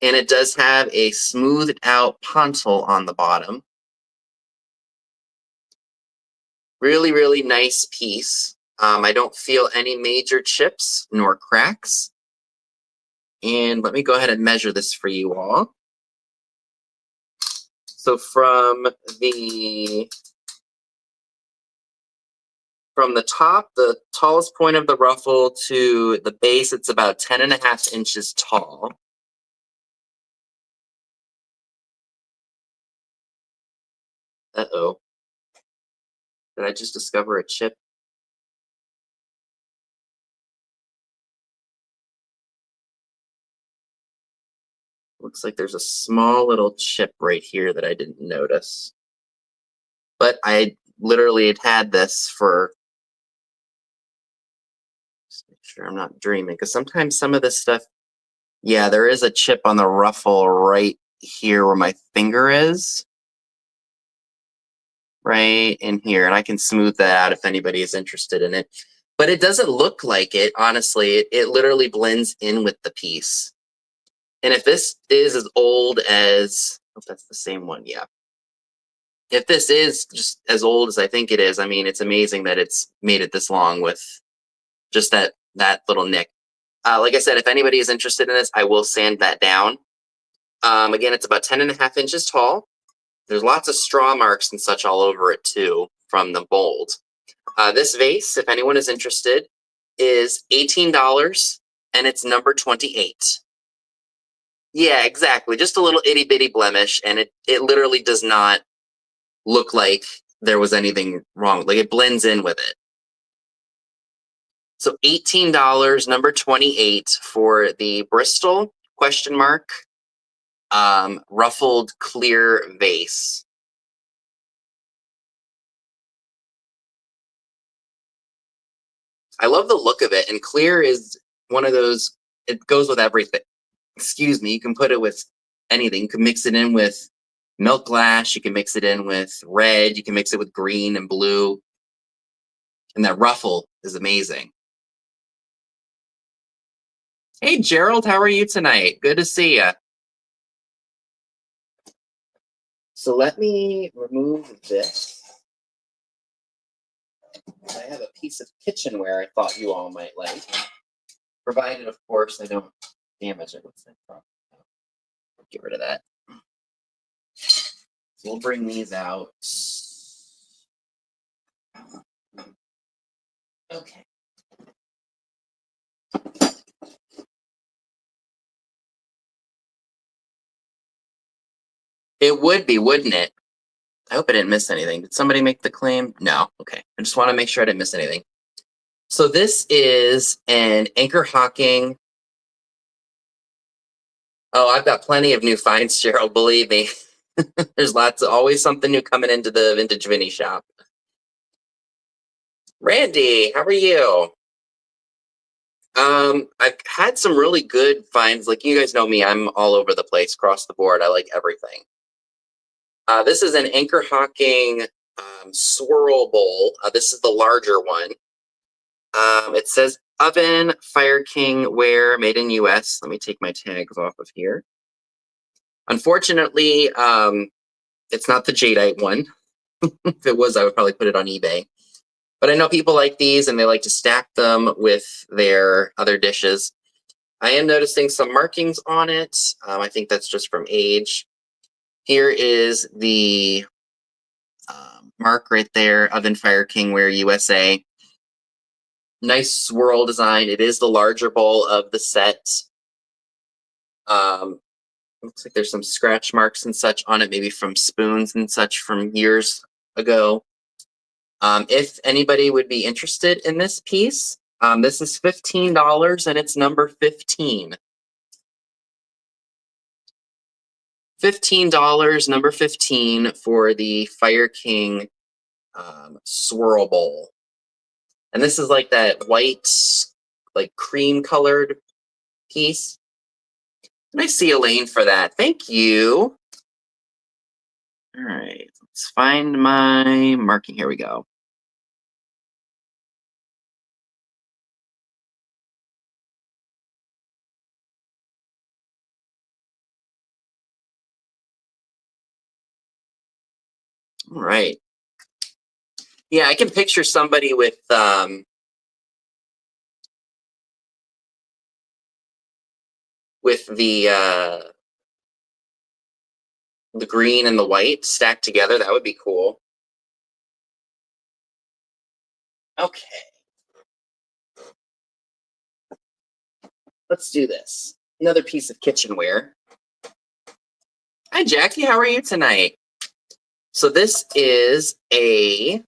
And it does have a smoothed out pontil on the bottom. Really, really nice piece. I don't feel any major chips nor cracks. And let me go ahead and measure this for you all. So from the top, the tallest point of the ruffle to the base, it's about 10.5 inches tall. Uh-oh. Did I just discover a chip? Looks like there's a small little chip right here that I didn't notice. But I literally had this for, just make sure I'm not dreaming, because sometimes some of this stuff, yeah, there is a chip on the ruffle right here where my finger is. Right in here, and I can smooth that out if anybody is interested in it. But it doesn't look like it, honestly. It literally blends in with the piece. And if this is as old as, oh, that's the same one, yeah. If this is just as old as I think it is, I mean, it's amazing that it's made it this long with just that little nick. Like I said, if anybody is interested in this, I will sand that down. Again, it's about 10.5 inches tall. There's lots of straw marks and such all over it too from the mold. This vase, if anyone is interested, is $18 and it's number 28. Yeah, exactly. Just a little itty bitty blemish, and it literally does not look like there was anything wrong. Like, it blends in with it. So $18, number 28 for the Bristol question mark ruffled clear vase. I love the look of it, and clear is one of those, it goes with everything. Excuse me, you can put it with anything. You can mix it in with milk glass, you can mix it in with red, you can mix it with green and blue. And that ruffle is amazing. Hey, Gerald, how are you tonight? Good to see you. So let me remove this. I have a piece of kitchenware I thought you all might like. Provided, of course, I don't damage it. What's that from? Get rid of that. So we'll bring these out. Okay. It would be, wouldn't it? I hope I didn't miss anything. Did somebody make the claim? No. Okay. I just want to make sure I didn't miss anything. So this is an Anchor Hocking. Oh, I've got plenty of new finds, Cheryl. Believe me. There's always something new coming into the Vintage Vinny shop. Randy, how are you? I've had some really good finds. Like, you guys know me, I'm all over the place, across the board. I like everything. This is an Anchor Hocking swirl bowl. This is the larger one. It says Oven Fire King Ware, made in US. Let me take my tags off of here. Unfortunately, it's not the jadeite one. If it was, I would probably put it on eBay. But I know people like these, and they like to stack them with their other dishes. I am noticing some markings on it. I think that's just from age. Here is the mark right there, Oven Fire King Ware USA. Nice swirl design. It is the larger bowl of the set. Looks like there's some scratch marks and such on it, maybe from spoons and such from years ago. If anybody would be interested in this piece, this is $15 and it's number 15. $15, number 15 for the Fire King swirl bowl. And this is like that white, like cream colored piece. And I see Elaine for that. Thank you. All right, let's find my marking. Here we go. All right. Yeah, I can picture somebody with the green and the white stacked together. That would be cool. Okay. Let's do this. Another piece of kitchenware. Hi, Jackie. How are you tonight? So this is a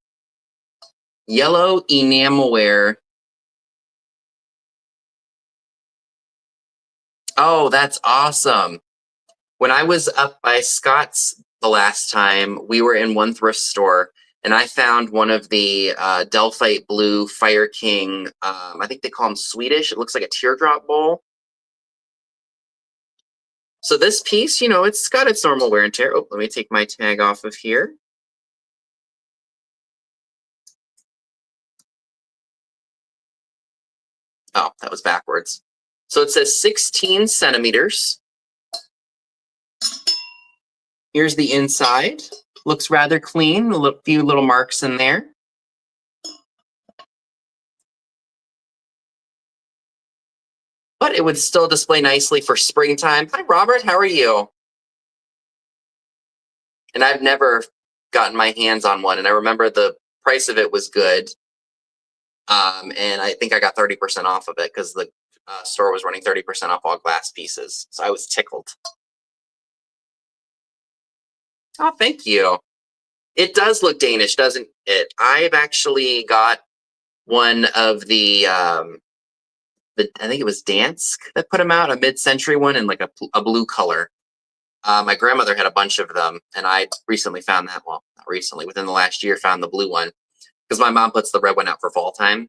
yellow enamelware. Oh, that's awesome. When I was up by Scott's the last time, we were in one thrift store, and I found one of the Delphite Blue Fire King. I think they call them Swedish. It looks like a teardrop bowl. So this piece, you know, it's got its normal wear and tear. Oh, let me take my tag off of here. Oh, that was backwards. So it says 16 centimeters. Here's the inside. Looks rather clean. A few little marks in there. But it would still display nicely for springtime. Hi, Robert. How are you? And I've never gotten my hands on one, and I remember the price of it was good. And I think I got 30% off of it because the store was running 30% off all glass pieces. So I was tickled. Oh, thank you. It does look Danish, doesn't it? I've actually got one of the I think it was Dansk that put them out, a mid-century one in like a blue color. My grandmother had a bunch of them, and I recently found that. Well, not recently, within the last year, found the blue one because my mom puts the red one out for fall time.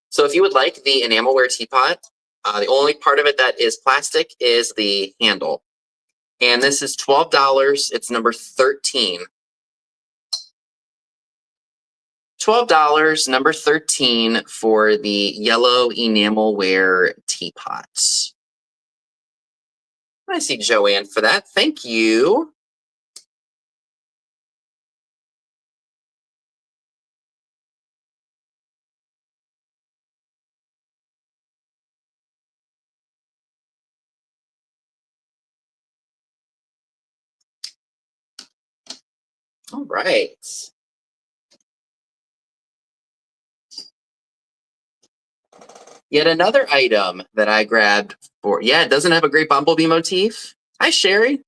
So if you would like the enamelware teapot, the only part of it that is plastic is the handle. And this is $12. It's number 13. $12, number 13 for the yellow enamelware teapots. I see Joanne for that. Thank you. All right. Yet another item that I grabbed for, yeah, it doesn't have a great bumblebee motif. Hi, Sherry.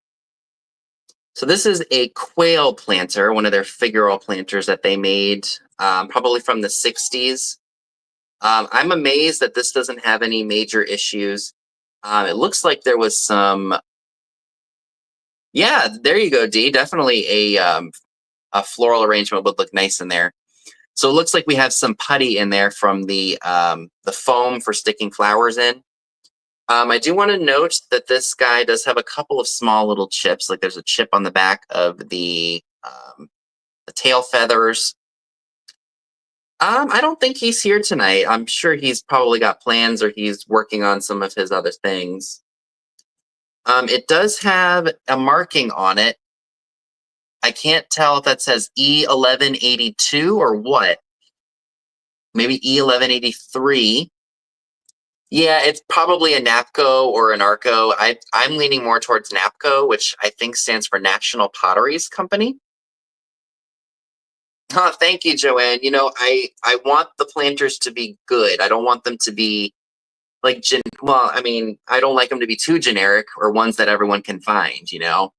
So this is a quail planter, one of their figural planters that they made, probably from the 60s. I'm amazed that this doesn't have any major issues. It looks like there was some, yeah, there you go, Dee. Definitely a floral arrangement would look nice in there. So it looks like we have some putty in there from the foam for sticking flowers in. I do want to note that this guy does have a couple of small little chips. Like there's a chip on the back of the tail feathers. I don't think he's here tonight. I'm sure he's probably got plans or he's working on some of his other things. It does have a marking on it. I can't tell if that says E1182 or what. Maybe E1183. Yeah, it's probably a NAPCO or an ARCO. I'm leaning more towards NAPCO, which I think stands for National Potteries Company. Thank you, Joanne. You know, I want the planters to be good. I don't want them to be like, well, I mean, I don't like them to be too generic or ones that everyone can find, you know?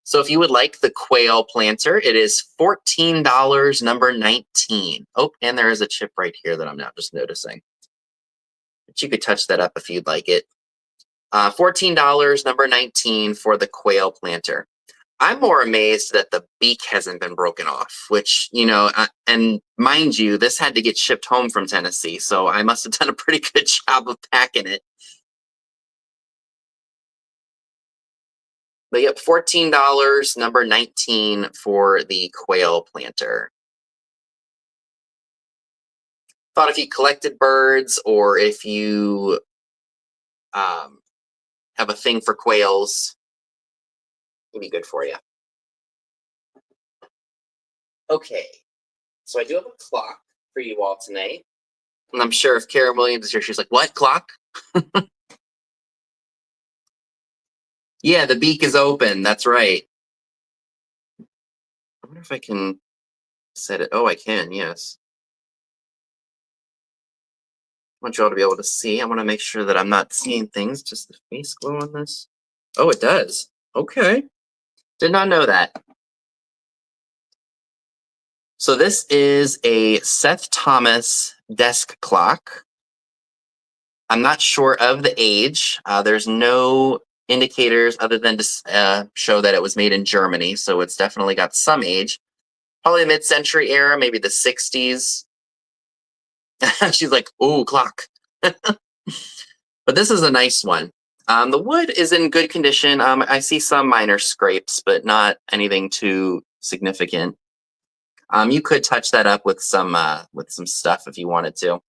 So if you would like the quail planter, it is $14, number 19. Oh, and there is a chip right here that I'm now just noticing. But you could touch that up if you'd like it. $14, number 19 for the quail planter. I'm more amazed that the beak hasn't been broken off, which, you know, and mind you, this had to get shipped home from Tennessee, so I must have done a pretty good job of packing it. But yep, $14, number 19 for the quail planter. Thought if you collected birds or if you have a thing for quails, it'd be good for you. Okay, so I do have a clock for you all tonight. And I'm sure if Karen Williams is here, she's like, what, clock? Yeah, the beak is open. That's right. I wonder if I can set it. Oh, I can, yes. I want you all to be able to see. I want to make sure that I'm not seeing things. Just the face glow on this. Oh, it does. Okay. Did not know that. So this is a Seth Thomas desk clock. I'm not sure of the age. There's no indicators other than to show that it was made in Germany. So it's definitely got some age. Probably mid-century era, maybe the 60s. She's like, ooh, clock. But this is a nice one. The wood is in good condition. I see some minor scrapes, but not anything too significant. You could touch that up with some stuff if you wanted to.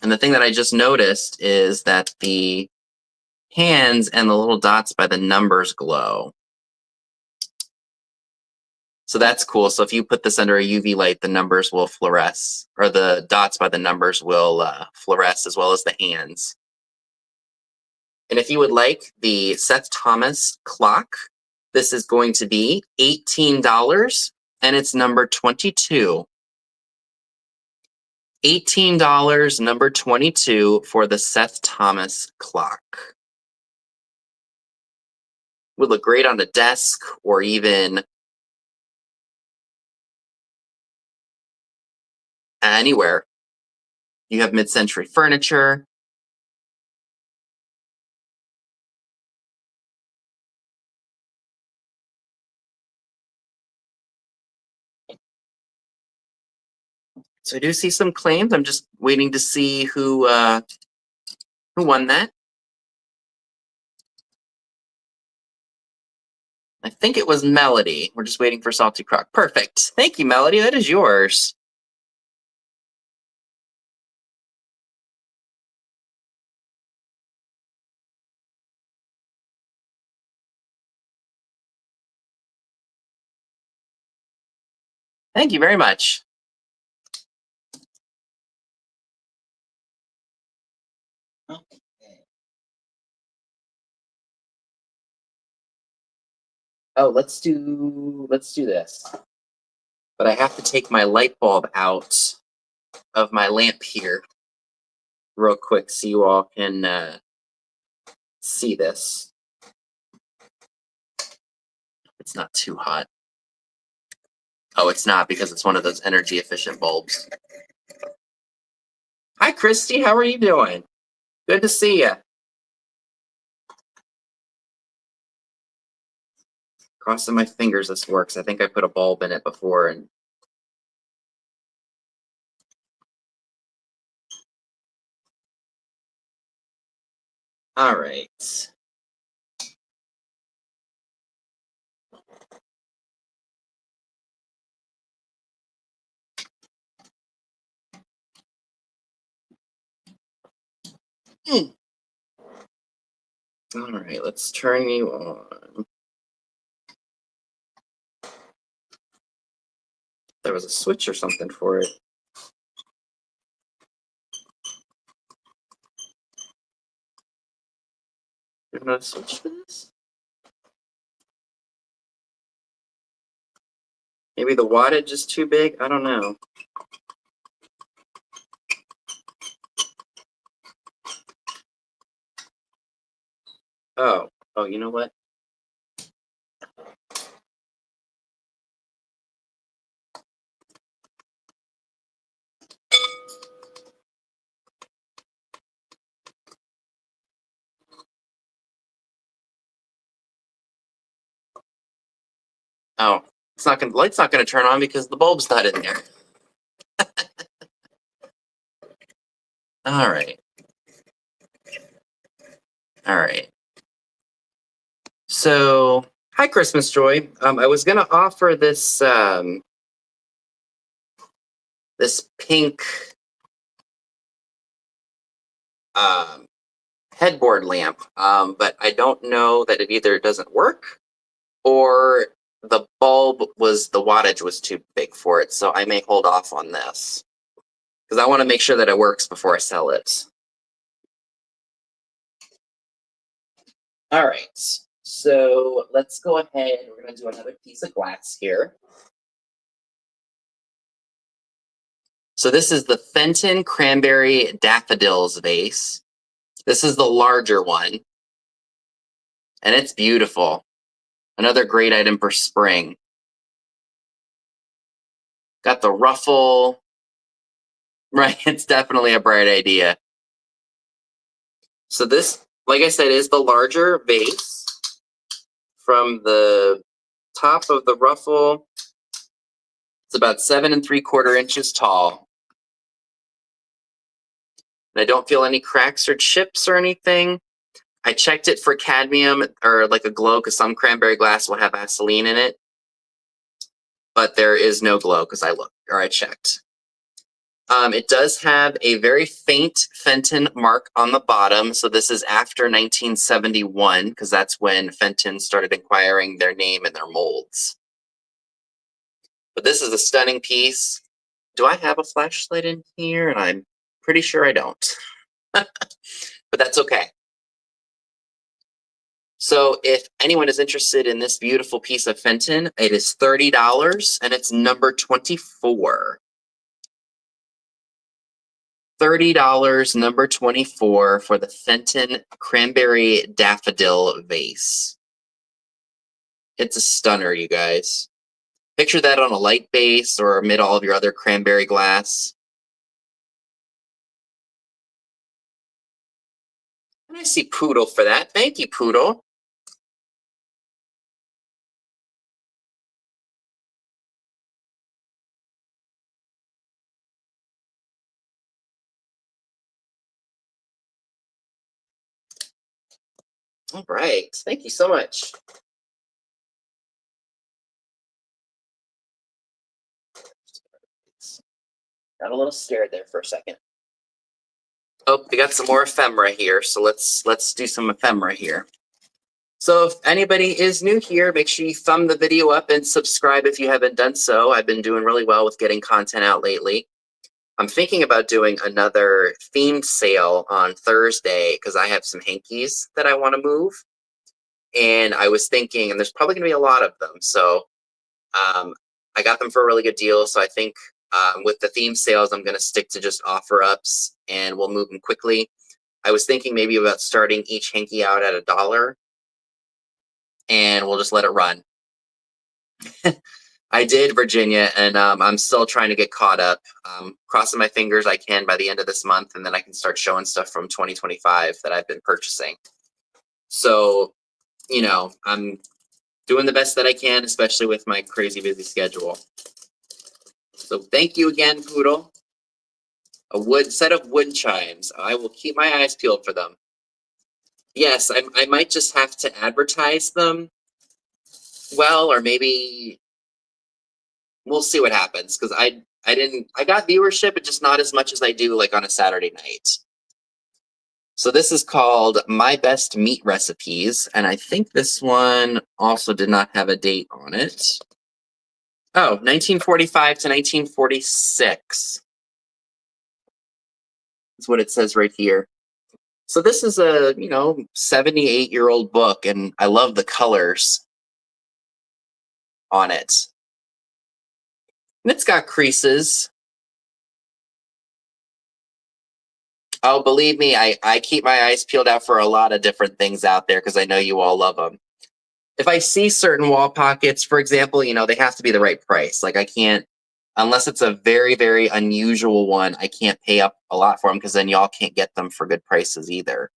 And the thing that I just noticed is that the hands and the little dots by the numbers glow. So that's cool. So if you put this under a UV light, the numbers will fluoresce, or the dots by the numbers will fluoresce as well as the hands. And if you would like the Seth Thomas clock, this is going to be $18, and it's number 22. $18, number 22 for the Seth Thomas clock. Would look great on the desk or even anywhere. You have mid-century furniture. So I do see some claims. I'm just waiting to see who won that. I think it was Melody. We're just waiting for Salty Croc. Perfect. Thank you, Melody. That is yours. Thank you very much. Okay. Oh, let's do this. But I have to take my light bulb out of my lamp here real quick so you all can see this. It's not too hot. Oh, it's not because it's one of those energy efficient bulbs. Hi, Christy. How are you doing? Good to see you. Crossing my fingers this works. I think I put a bulb in it before and all right. All right, let's turn you on. There was a switch or something for it. There's not a switch for this? Maybe the wattage is too big? I don't know. Oh, you know what? Oh, the light's not gonna turn on because the bulb's not in there. All right. All right. So, hi, Christmas Joy. I was gonna offer this this pink headboard lamp, but I don't know that it either doesn't work or the wattage was too big for it, so I may hold off on this because I want to make sure that it works before I sell it. All right, so let's go ahead. We're going to do another piece of glass here. So this is the Fenton Cranberry Daffodils vase. This is the larger one, and it's beautiful. Another great item for spring. Got the ruffle. Right, it's definitely a bright idea. So this, like I said, is the larger vase. From the top of the ruffle, it's about 7 3/4 inches tall. And I don't feel any cracks or chips or anything. I checked it for cadmium or like a glow because some cranberry glass will have Vaseline in it. But there is no glow because I checked. It does have a very faint Fenton mark on the bottom. So this is after 1971 because that's when Fenton started acquiring their name and their molds. But this is a stunning piece. Do I have a flashlight in here? And I'm pretty sure I don't. But that's okay. So if anyone is interested in this beautiful piece of Fenton, it is $30 and it's number 24. $30, number 24, for the Fenton Cranberry Daffodil Vase. It's a stunner, you guys. Picture that on a light base or amid all of your other cranberry glass. And I see Poodle for that. Thank you, Poodle. All right. Thank you so much. Got a little scared there for a second. Oh, we got some more ephemera here, so let's do some ephemera here. So if anybody is new here, make sure you thumb the video up and subscribe if you haven't done so. I've been doing really well with getting content out lately. I'm thinking about doing another themed sale on Thursday because I have some hankies that I want to move. And I was thinking, and there's probably going to be a lot of them, so I got them for a really good deal. So I think with the theme sales, I'm going to stick to just offer ups and we'll move them quickly. I was thinking maybe about starting each hanky out at $1 and we'll just let it run. I did, Virginia, and I'm still trying to get caught up. Crossing my fingers I can by the end of this month, and then I can start showing stuff from 2025 that I've been purchasing. So, you know, I'm doing the best that I can, especially with my crazy busy schedule. So thank you again, Poodle. A set of wood chimes. I will keep my eyes peeled for them. Yes, I might just have to advertise them well, or maybe we'll see what happens, because I got viewership, but just not as much as I do like on a Saturday night. So this is called My Best Meat Recipes, and I think this one also did not have a date on it. Oh, 1945 to 1946. That's what it says right here. So this is a, 78-year-old book, and I love the colors on it. And it's got creases. Oh, believe me, I keep my eyes peeled out for a lot of different things out there because I know you all love them. If I see certain wall pockets, for example, they have to be the right price. Like I can't, unless it's a very, very unusual one, I can't pay up a lot for them because then y'all can't get them for good prices either.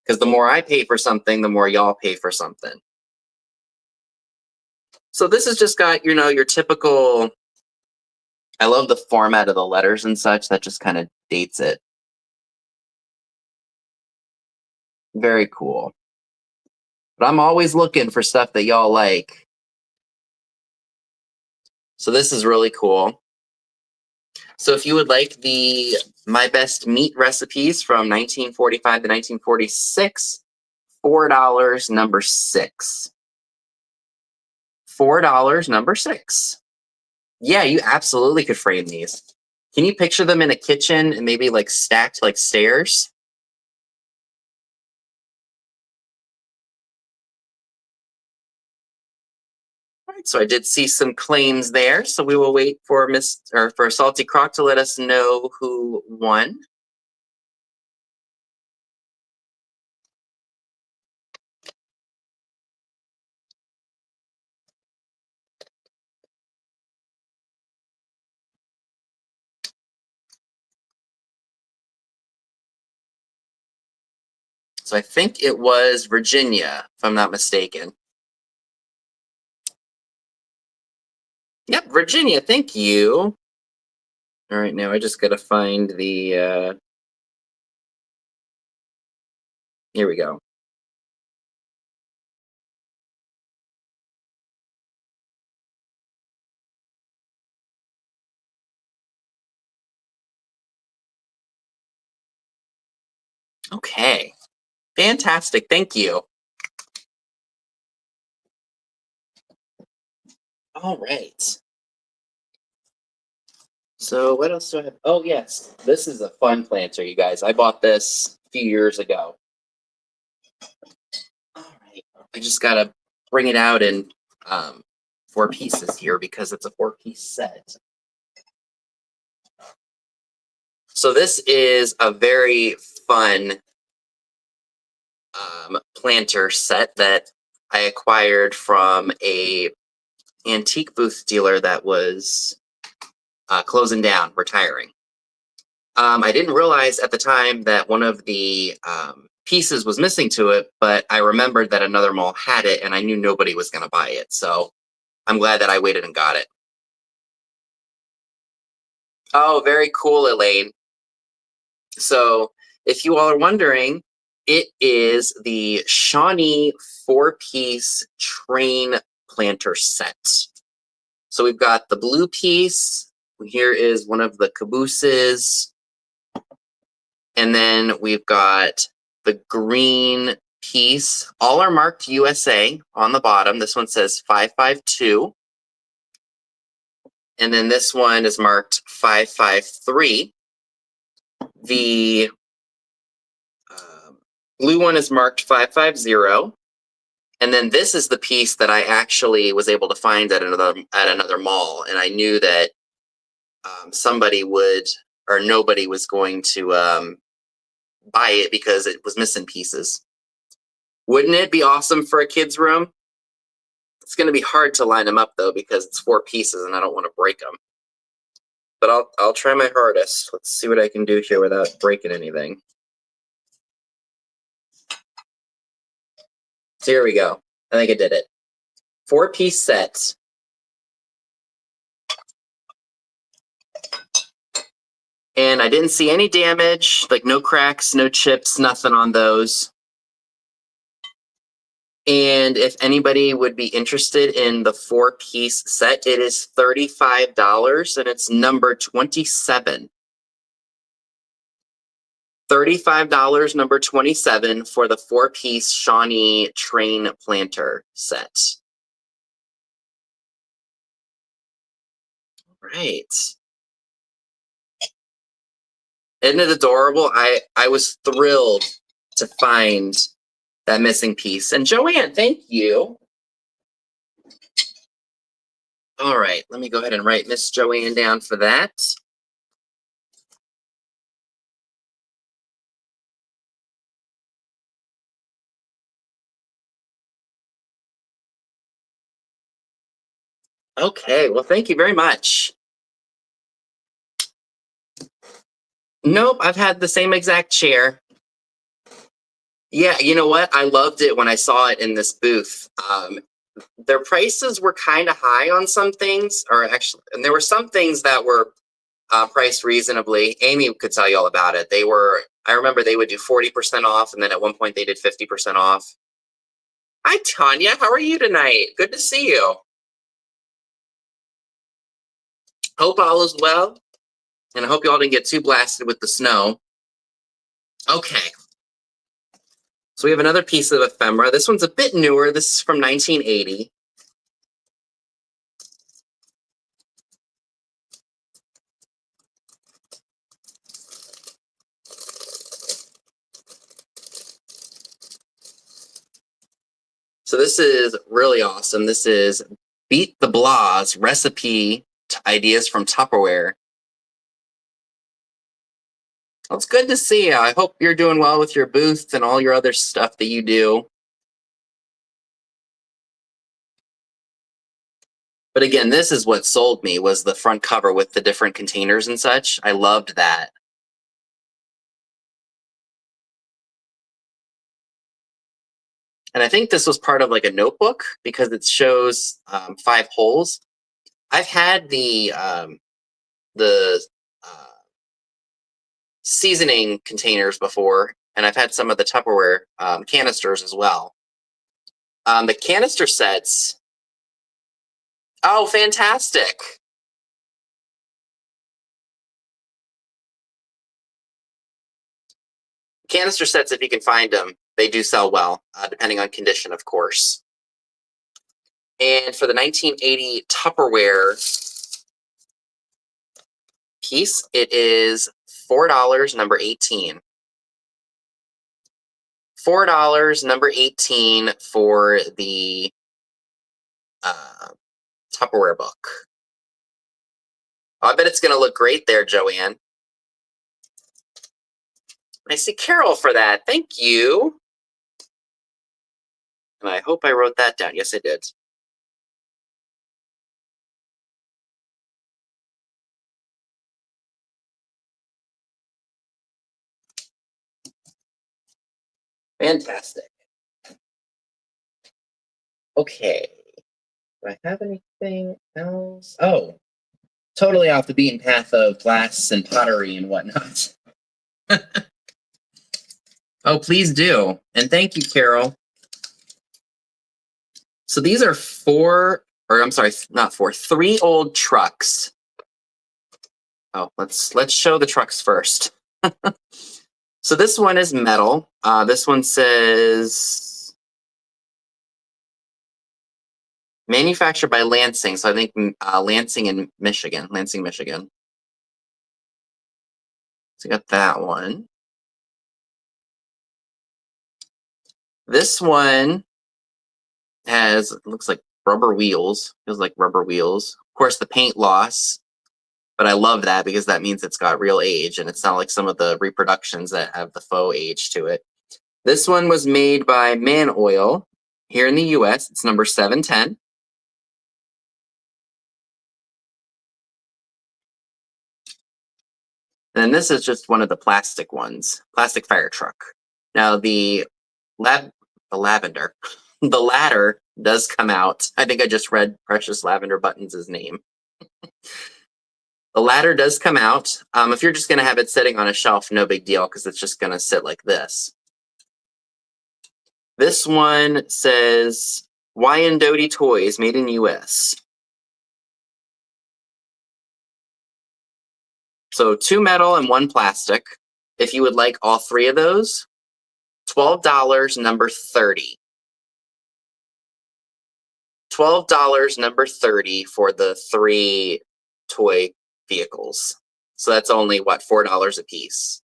Because the more I pay for something, the more y'all pay for something. So this has just got, your typical, I love the format of the letters and such. That just kind of dates it. Very cool. But I'm always looking for stuff that y'all like. So this is really cool. So if you would like the My Best Meat Recipes from 1945 to 1946, $4, number 6. $4, number 6. Yeah, you absolutely could frame these. Can you picture them in a kitchen and maybe like stacked like stairs? All right, so I did see some claims there. So we will wait for for Salty Croc to let us know who won. So I think it was Virginia, if I'm not mistaken. Yep, Virginia, thank you. All right, now I just got to find the, here we go. Okay, fantastic, thank you. All right. So what else do I have? Oh, yes, this is a fun planter, you guys. I bought this a few years ago. All right, I just got to bring it out in 4 pieces here because it's a 4-piece set. So this is a very fun planter set that I acquired from a antique booth dealer that was closing down, retiring. I didn't realize at the time that one of the pieces was missing to it, but I remembered that another mall had it, and I knew nobody was going to buy it. So I'm glad that I waited and got it. Oh, very cool, Elaine. So if you all are wondering, it is the Shawnee 4-piece train planter set. So we've got the blue piece. Here is one of the cabooses. And then we've got the green piece. All are marked USA on the bottom. This one says 552. And then this one is marked 553. The blue one is marked 550. And then this is the piece that I actually was able to find at another mall. And I knew that somebody would, or nobody was going to buy it because it was missing pieces. Wouldn't it be awesome for a kid's room? It's going to be hard to line them up though because it's 4 pieces and I don't want to break them. But I'll try my hardest. Let's see what I can do here without breaking anything. So here we go. I think I did it. 4-piece set. And I didn't see any damage, like no cracks, no chips, nothing on those. And if anybody would be interested in the 4-piece set, it is $35 and it's number 27. $35, number 27 for the 4-piece Shawnee train planter set. Right. Isn't it adorable? I was thrilled to find that missing piece. And Joanne, thank you. All right, let me go ahead and write Miss Joanne down for that. Okay, well, thank you very much. Nope, I've had the same exact chair. Yeah, you know what? I loved it when I saw it in this booth. Their prices were kind of high on some things, or actually, and there were some things that were priced reasonably. Amy could tell you all about it. I remember they would do 40% off, and then at one point they did 50% off. Hi, Tanya. How are you tonight? Good to see you. Hope all is well, and I hope you all didn't get too blasted with the snow. Okay. So we have another piece of ephemera. This one's a bit newer. This is from 1980. So this is really awesome. This is Beat the Blahs recipe ideas from Tupperware. Well, it's good to see you. I hope you're doing well with your booth and all your other stuff that you do. But again, this is what sold me, was the front cover with the different containers and such. I loved that. And I think this was part of like a notebook because it shows 5 holes. I've had the seasoning containers before, and I've had some of the Tupperware canisters as well. The canister sets. Oh, fantastic. Canister sets, if you can find them, they do sell well, depending on condition, of course. And for the 1980 Tupperware piece, it is $4, number 18. $4, number 18 for the Tupperware book. Oh, I bet it's going to look great there, Joanne. I see Carol for that. Thank you. And I hope I wrote that down. Yes, I did. Fantastic. Okay. Do I have anything else? Oh, totally off the beaten path of glass and pottery and whatnot. Oh, please do. And thank you, Carol. So these are three old trucks. Oh, let's show the trucks first. So this one is metal. This one says manufactured by Lansing. So I think Lansing, Michigan. So I got that one. This one looks like rubber wheels. Feels like rubber wheels. Of course, the paint loss, but I love that because that means it's got real age and it's not like some of the reproductions that have the faux age to it. This one was made by Man Oil here in the US. It's number 710. And then this is just one of the plastic ones, plastic fire truck. Now the lavender, the ladder does come out. I think I just read Precious Lavender Buttons' name. The ladder does come out. If you're just going to have it sitting on a shelf, no big deal, because it's just going to sit like this. This one says Wyandotte Toys, made in US. So 2 metal and 1 plastic. If you would like all 3 of those, $12, number 30. $12, number 30 for the 3 toy vehicles. So that's only, what, $4 a piece.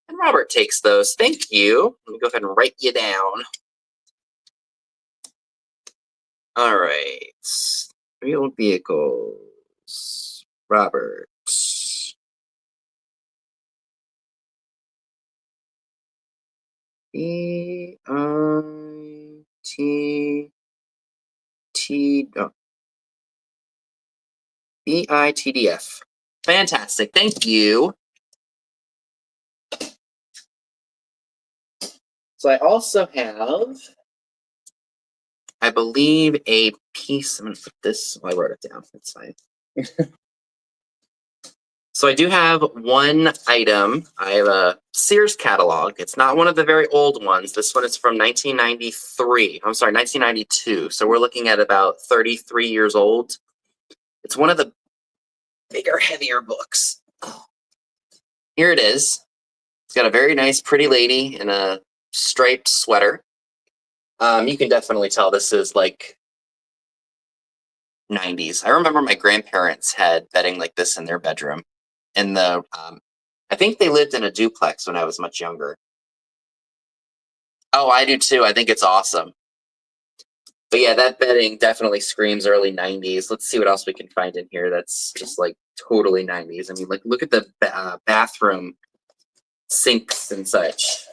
And Robert takes those. Thank you. Let me go ahead and write you down. All right. Real vehicles. Robert. BITDF. Fantastic. Thank you. So I also have, I believe, a piece. I'm going to put this. I wrote it down. That's fine. So I do have one item. I have a Sears catalog. It's not one of the very old ones. This one is from 1993. I'm sorry, 1992. So we're looking at about 33 years old. It's one of the bigger, heavier books. Here it is. It's got a very nice, pretty lady in a striped sweater. You can definitely tell this is like 90s. I remember my grandparents had bedding like this in their bedroom. In the, I think they lived in a duplex when I was much younger. Oh, I do too. I think it's awesome. But yeah, that bedding definitely screams early 90s. Let's see what else we can find in here that's just like totally 90s. I mean, like, look at the bathroom sinks and such.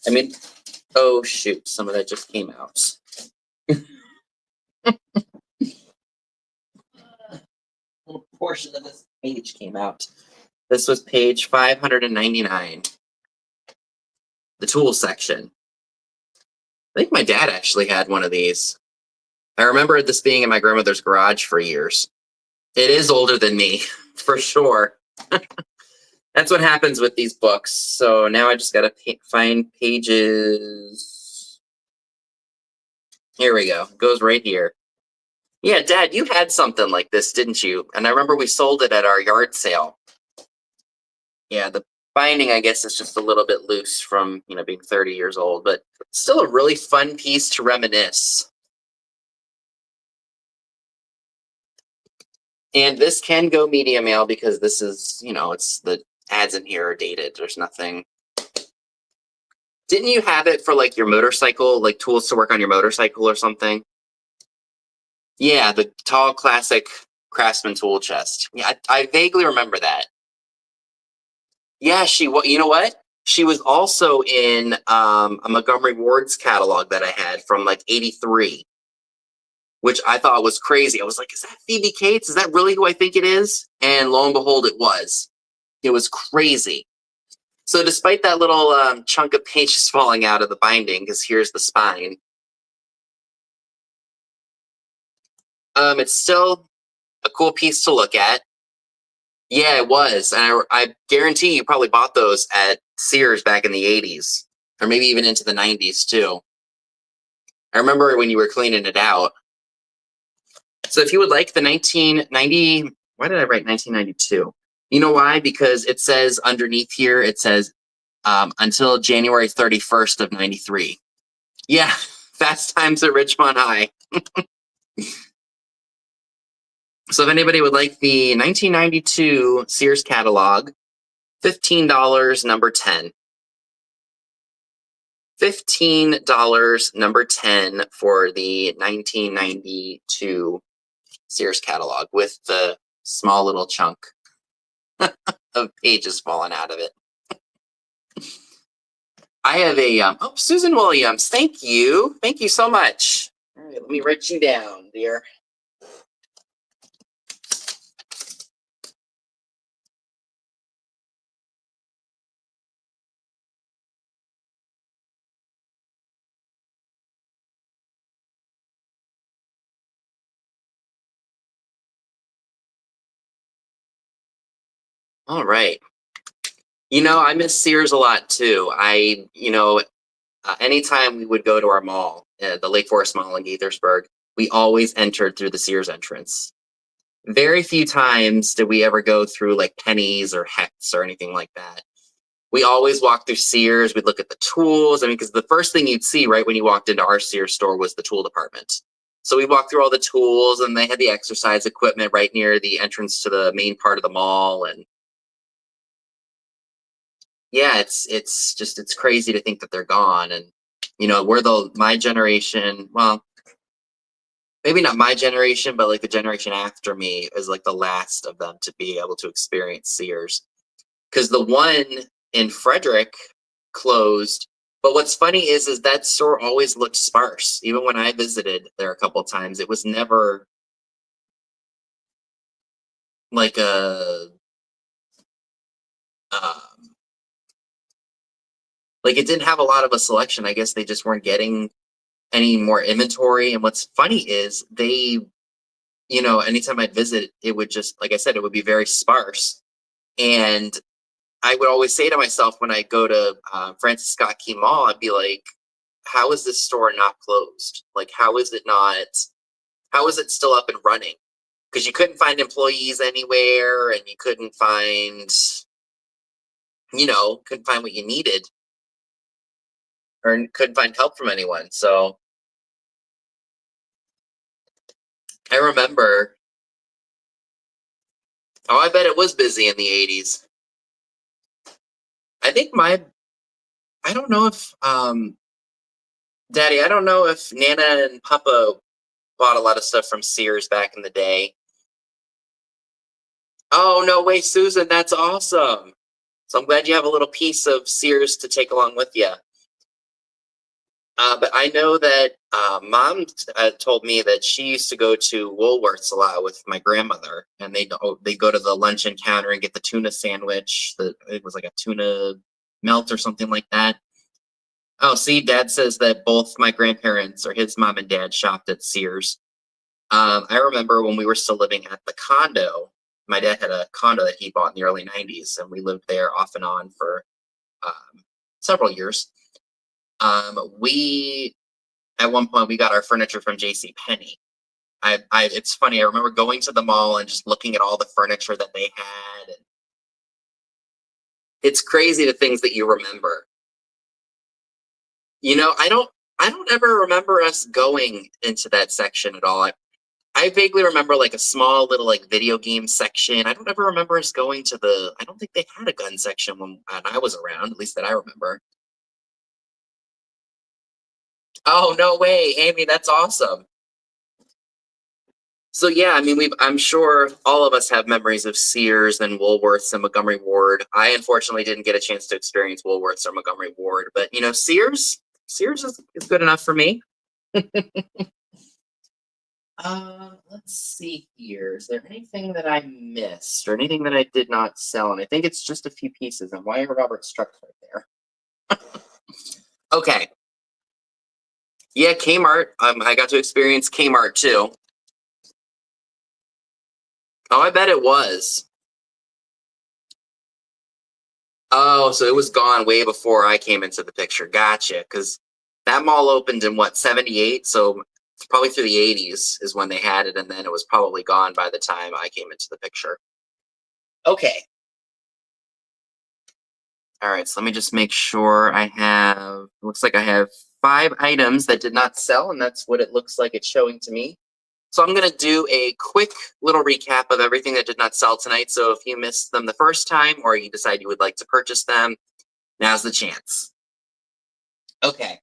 I mean, oh shoot, some of that just came out. A little portion of this page came out. This was page 599. The tools section. I think my dad actually had one of these. I remember this being in my grandmother's garage for years. It is older than me, for sure. That's what happens with these books. So now I just got to find pages. Here we go. It goes right here. Yeah, Dad, you had something like this, didn't you? And I remember we sold it at our yard sale. Yeah, the binding, I guess, is just a little bit loose from, being 30 years old, but still a really fun piece to reminisce. And this can go media mail because this is, it's the ads in here are dated. There's nothing. Didn't you have it for like your motorcycle, like tools to work on your motorcycle or something? Yeah, the tall classic Craftsman tool chest. Yeah, I vaguely remember that. Yeah, you know what? She was also in a Montgomery Ward's catalog that I had from like '83, which I thought was crazy. I was like, is that Phoebe Cates? Is that really who I think it is? And lo and behold, it was. It was crazy. So despite that little chunk of pages falling out of the binding, because here's the spine, it's still a cool piece to look at. Yeah, it was. And I guarantee you probably bought those at Sears back in the 80s, or maybe even into the 90s too. I remember when you were cleaning it out. So if you would like the 1990, why did I write 1992? You know why? Because it says underneath here, it says until January 31st of 93. Yeah, fast times at Richmond High. So if anybody would like the 1992 Sears catalog, $15, number 10. $15, number 10 for the 1992 Sears catalog with the small little chunk of pages falling out of it. I have a, Susan Williams. Thank you. Thank you so much. All right, let me write you down, dear. All right. You know, I miss Sears a lot too. Anytime we would go to our mall, the Lake Forest Mall in Gaithersburg, we always entered through the Sears entrance. Very few times did we ever go through like Penny's or Hecht's or anything like that. We always walked through Sears. We'd look at the tools. I mean, because the first thing you'd see right when you walked into our Sears store was the tool department. So we walked through all the tools, and they had the exercise equipment right near the entrance to the main part of the mall. And yeah, it's crazy to think that they're gone. And we're my generation. Well, maybe not my generation, but like the generation after me is like the last of them to be able to experience Sears. Because the one in Frederick closed. But what's funny is that store always looked sparse. Even when I visited there a couple of times, it was never like um, like it didn't have a lot of a selection. I guess they just weren't getting any more inventory. And what's funny is anytime I'd visit, it would just, like I said, it would be very sparse. And I would always say to myself when I go to Francis Scott Key Mall, I'd be like, how is this store not closed? Like, how is it still up and running? Because you couldn't find employees anywhere, and you couldn't find what you needed, or couldn't find help from anyone. So I remember, I bet it was busy in the 80s. I think I don't know if, Daddy, I don't know if Nana and Papa bought a lot of stuff from Sears back in the day. Oh, no way, Susan, that's awesome. So I'm glad you have a little piece of Sears to take along with you. But I know that Mom told me that she used to go to Woolworths a lot with my grandmother, and they go to the luncheon counter and get the tuna sandwich. It was like a tuna melt or something like that. Oh, see, Dad says that both my grandparents, or his mom and dad, shopped at Sears. I remember when we were still living at the condo. My dad had a condo that he bought in the early '90s, and we lived there off and on for several years. We At one point we got our furniture from J.C. Penney. It's funny. I remember going to the mall and just looking at all the furniture that they had. And it's crazy the things that you remember. I don't ever remember us going into that section at all. I vaguely remember like a small little like video game section. I don't ever remember us going to I don't think they had a gun section when I was around, at least that I remember. Oh, no way, Amy, that's awesome. So yeah, I mean, I'm sure all of us have memories of Sears and Woolworths and Montgomery Ward. I unfortunately didn't get a chance to experience Woolworths or Montgomery Ward, but you know, Sears is good enough for me. Let's see here. Is there anything that I missed or anything that I did not sell? And I think it's just a few pieces. And why are Robert's trucks right there? Okay. Yeah, Kmart. I got to experience Kmart too. Oh, I bet it was. Oh, so it was gone way before I came into the picture. Gotcha. Because that mall opened in what, 78? So it's probably through the 80s is when they had it. And then it was probably gone by the time I came into the picture. Okay. All right. So let me just make sure I have, looks like I have 5 items that did not sell. And that's what it looks like it's showing to me. So I'm going to do a quick little recap of everything that did not sell tonight. So if you missed them the first time or you decide you would like to purchase them, now's the chance. Okay.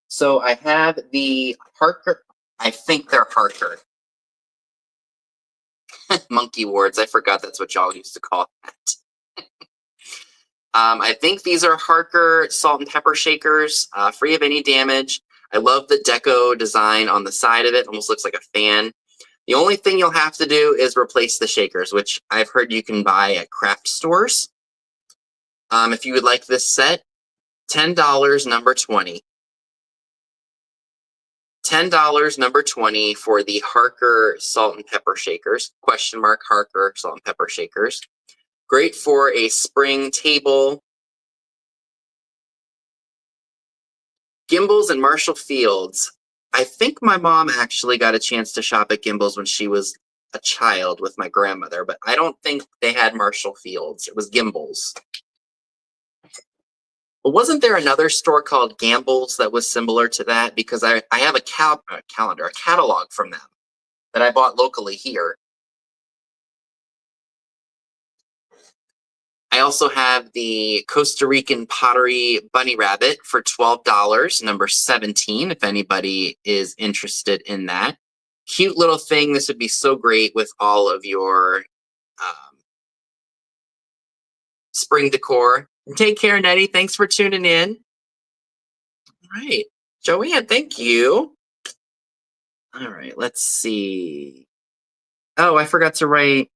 So I have the Harker. I think they're Harker. Monkey wards. I forgot that's what y'all used to call that. I think these are Harker salt and pepper shakers, free of any damage. I love the deco design on the side of it. Almost looks like a fan. The only thing you'll have to do is replace the shakers, which I've heard you can buy at craft stores. If you would like this set, $10, number 20. $10, number 20 for the Harker salt and pepper shakers. Question mark Harker salt and pepper shakers. Great for a spring table. Gimbals and Marshall Fields. I think my mom actually got a chance to shop at Gimbals when she was a child with my grandmother, but I don't think they had Marshall Fields. It was Gimbals. But wasn't there another store called Gambles that was similar to that? Because I have a catalog from them that I bought locally here. I also have the Costa Rican pottery bunny rabbit for $12, number 17, if anybody is interested in that. Cute little thing. This would be so great with all of your spring decor. Take care, Nettie. Thanks for tuning in. All right. Joanne, thank you. All right, let's see. Oh, I forgot to write.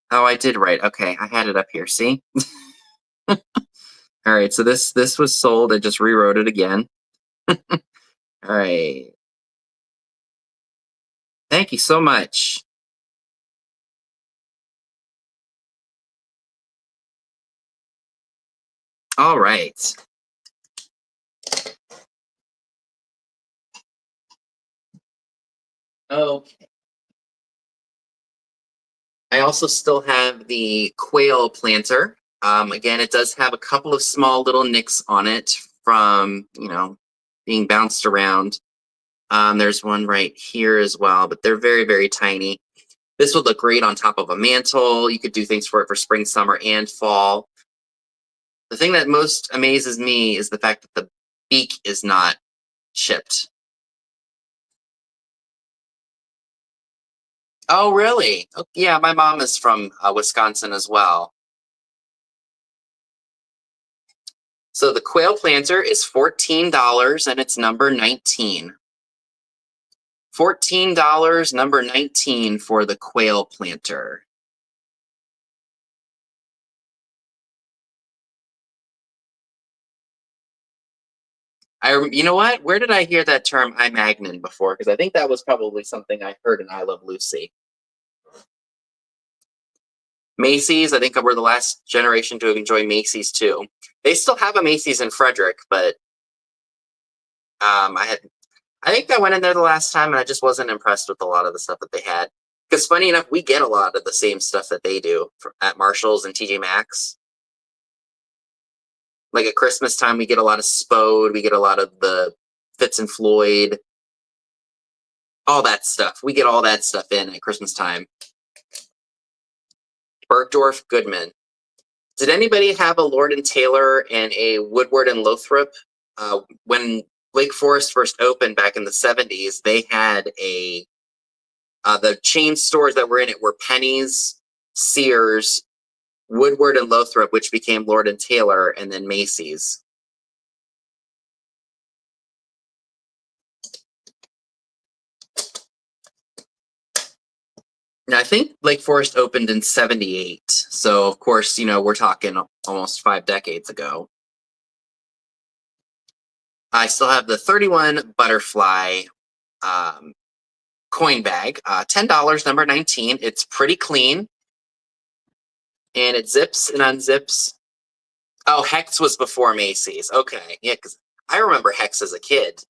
Oh, I did write. Okay, I had it up here. See? All right, so this was sold. I just rewrote it again. All right. Thank you so much. All right. Okay. I also still have the quail planter. Again, it does have a couple of small little nicks on it from, being bounced around. There's one right here as well, but they're very, very tiny. This would look great on top of a mantle. You could do things for it for spring, summer, and fall. The thing that most amazes me is the fact that the beak is not chipped. Oh, really? Oh, yeah, my mom is from Wisconsin as well. So the quail planter is $14 and it's number 19. $14, number 19 for the quail planter. You know what? Where did I hear that term imagnin before? Because I think that was probably something I heard in I Love Lucy. Macy's, I think we're the last generation to enjoy Macy's too. They still have a Macy's in Frederick, but I think I went in there the last time and I just wasn't impressed with a lot of the stuff that they had. Because funny enough, we get a lot of the same stuff that they do at Marshall's and TJ Maxx. Like at Christmas time, we get a lot of Spode, we get a lot of the Fitz and Floyd, all that stuff. We get all that stuff in at Christmas time. Bergdorf Goodman. Did anybody have a Lord and Taylor and a Woodward and Lothrop? When Lake Forest first opened back in the 70s, they had a The chain stores that were in it were Penny's, Sears, Woodward and Lothrop, which became Lord and Taylor, and then Macy's. Now, I think Lake Forest opened in 78. So, of course, we're talking almost 5 decades ago. I still have the 31 Butterfly coin bag, $10, number 19. It's pretty clean. And it zips and unzips. Oh, Hex was before Macy's. Okay. Yeah, because I remember Hex as a kid.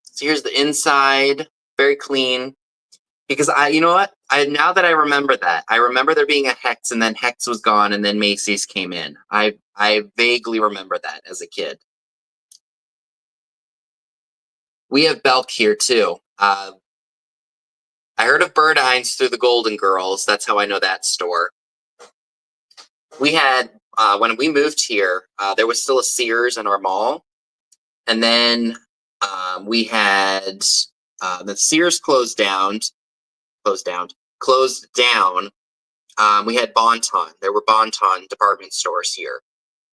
So here's the inside, very clean. Because you know what? Now that I remember that, I remember there being a Hex, and then Hex was gone, and then Macy's came in. I vaguely remember that as a kid. We have Belk here too. I heard of Burdines through the Golden Girls. That's how I know that store. We had when we moved here, there was still a Sears in our mall, and then we had the Sears closed down. We had Bon-Ton. There were Bon-Ton department stores here.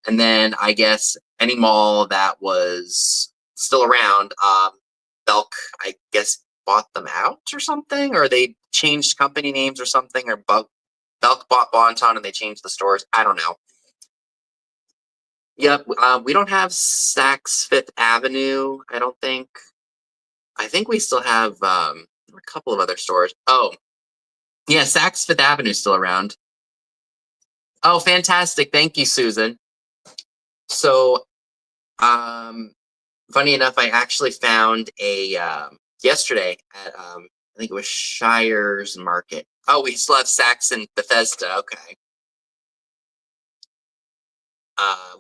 And then I guess any mall that was still around, Belk, I guess, bought them out or something, or they changed company names or something, or Belk bought Bon-Ton and they changed the stores. I don't know. Yep, we don't have Saks Fifth Avenue, I don't think. I think we still have a couple of other stores. Oh, yeah, Saks Fifth Avenue is still around. Oh, fantastic. Thank you, Susan. So, funny enough, I actually found a yesterday at I think it was Shire's Market. Oh, we still have Saks in Bethesda. Okay.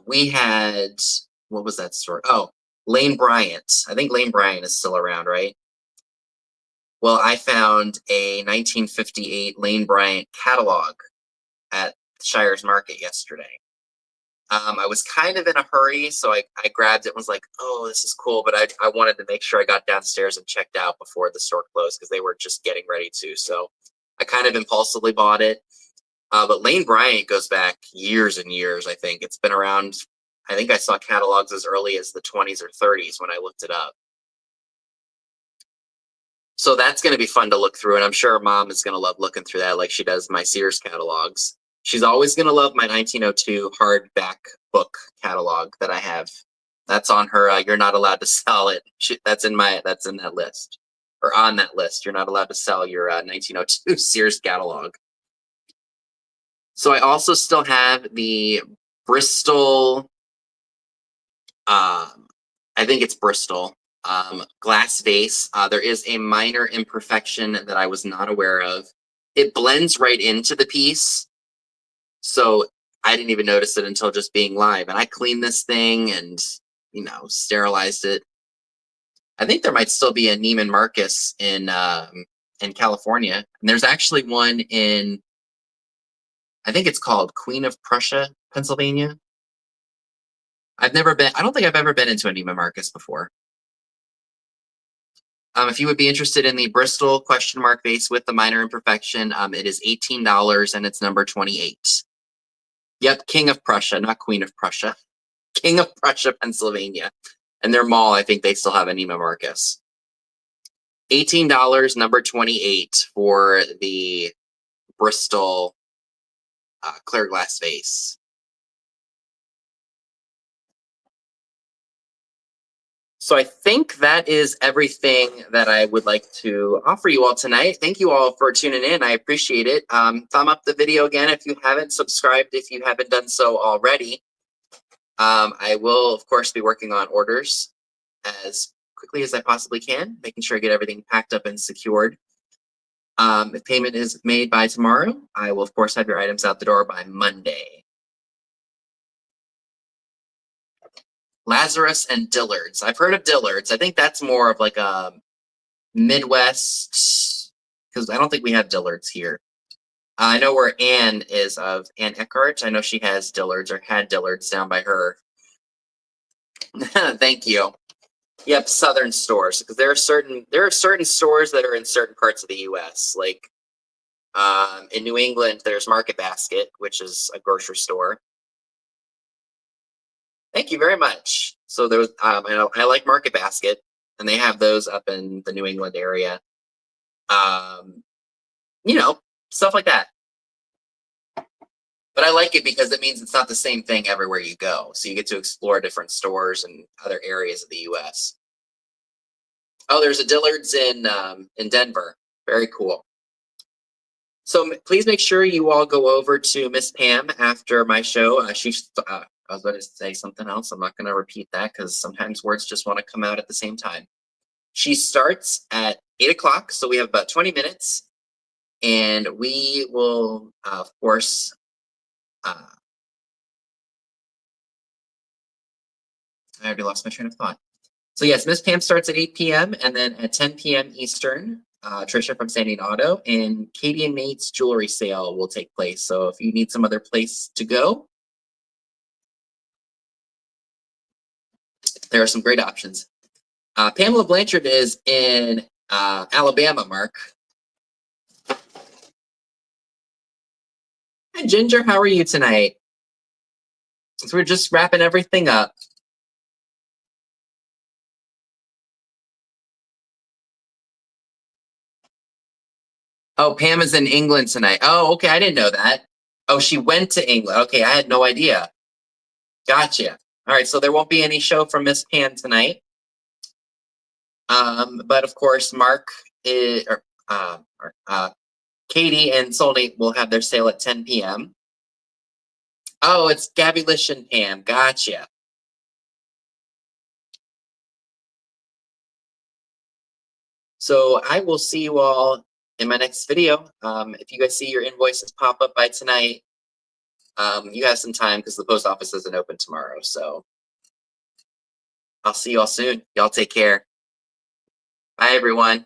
We had, what was that store? Oh, Lane Bryant. I think Lane Bryant is still around, right? Well, I found a 1958 Lane Bryant catalog at Shire's Market yesterday. I was kind of in a hurry, so I grabbed it and was like, oh, this is cool, but I wanted to make sure I got downstairs and checked out before the store closed because they were just getting ready to. So I kind of impulsively bought it. But Lane Bryant goes back years and years, I think. It's been around, I think I saw catalogs as early as the 20s or 30s when I looked it up. So that's going to be fun to look through, and I'm sure Mom is going to love looking through that like she does my Sears catalogs. She's always going to love my 1902 hardback book catalog that I have. That's on her. You're not allowed to sell it. That's in that list, or on that list. You're not allowed to sell your 1902 Sears catalog. So I also still have the Bristol. I think it's Bristol. Glass vase. There is a minor imperfection that I was not aware of. It blends right into the piece, so I didn't even notice it until just being live. And I cleaned this thing and sterilized it. I think there might still be a Neiman Marcus in California, and there's actually one in, I think it's called Queen of Prussia, Pennsylvania. I don't think I've ever been into a Neiman Marcus before. If you would be interested in the Bristol ? Vase with the minor imperfection, it is $18 and it's number 28. Yep, King of Prussia, not Queen of Prussia. King of Prussia, Pennsylvania. And their mall, I think they still have a Neiman Marcus. $18, number 28 for the Bristol clear glass vase. So I think that is everything that I would like to offer you all tonight. Thank you all for tuning in. I appreciate it. Thumb up the video again if you haven't, subscribed if you haven't done so already. I will, of course, be working on orders as quickly as I possibly can, making sure I get everything packed up and secured. If payment is made by tomorrow, I will, of course, have your items out the door by Monday. Lazarus and Dillard's. I've heard of Dillard's. I think that's more of like a Midwest, because I don't think we have Dillard's here. I know where Anne is of Anne Eckhart. I know she has Dillard's or had Dillard's down by her. Thank you. Yep, southern stores, because there are certain stores that are in certain parts of the U.S. Like in New England, there's Market Basket, which is a grocery store. Thank you very much. So there's I like Market Basket, and they have those up in the New England area. Um, you know, stuff like that. But I like it because it means it's not the same thing everywhere you go. So you get to explore different stores and other areas of the U.S. Oh, there's a Dillard's in Denver. Very cool. So please make sure you all go over to Miss Pam after my show. I was going to say something else. I'm not going to repeat that because sometimes words just want to come out at the same time. She starts at 8 o'clock, so we have about 20 minutes. And we will, of course, I already lost my train of thought. So yes, Miss Pam starts at 8 p.m. and then at 10 p.m. Eastern, Trisha from Standing Otto and Katie and Nate's jewelry sale will take place. So if you need some other place to go, there are some great options. Pamela Blanchard is in Alabama, Mark. Hi, Ginger. How are you tonight? So we're just wrapping everything up. Oh, Pam is in England tonight. Oh, okay. I didn't know that. Oh, she went to England. Okay, I had no idea. Gotcha. All right, so there won't be any show from Miss Pam tonight. But of course, Mark is, Katie and Solnate will have their sale at 10 p.m. Oh, it's Gabby Lish and Pam. Gotcha. So I will see you all in my next video. If you guys see your invoices pop up by tonight, you have some time because the post office isn't open tomorrow. So I'll see you all soon. Y'all take care. Bye, everyone.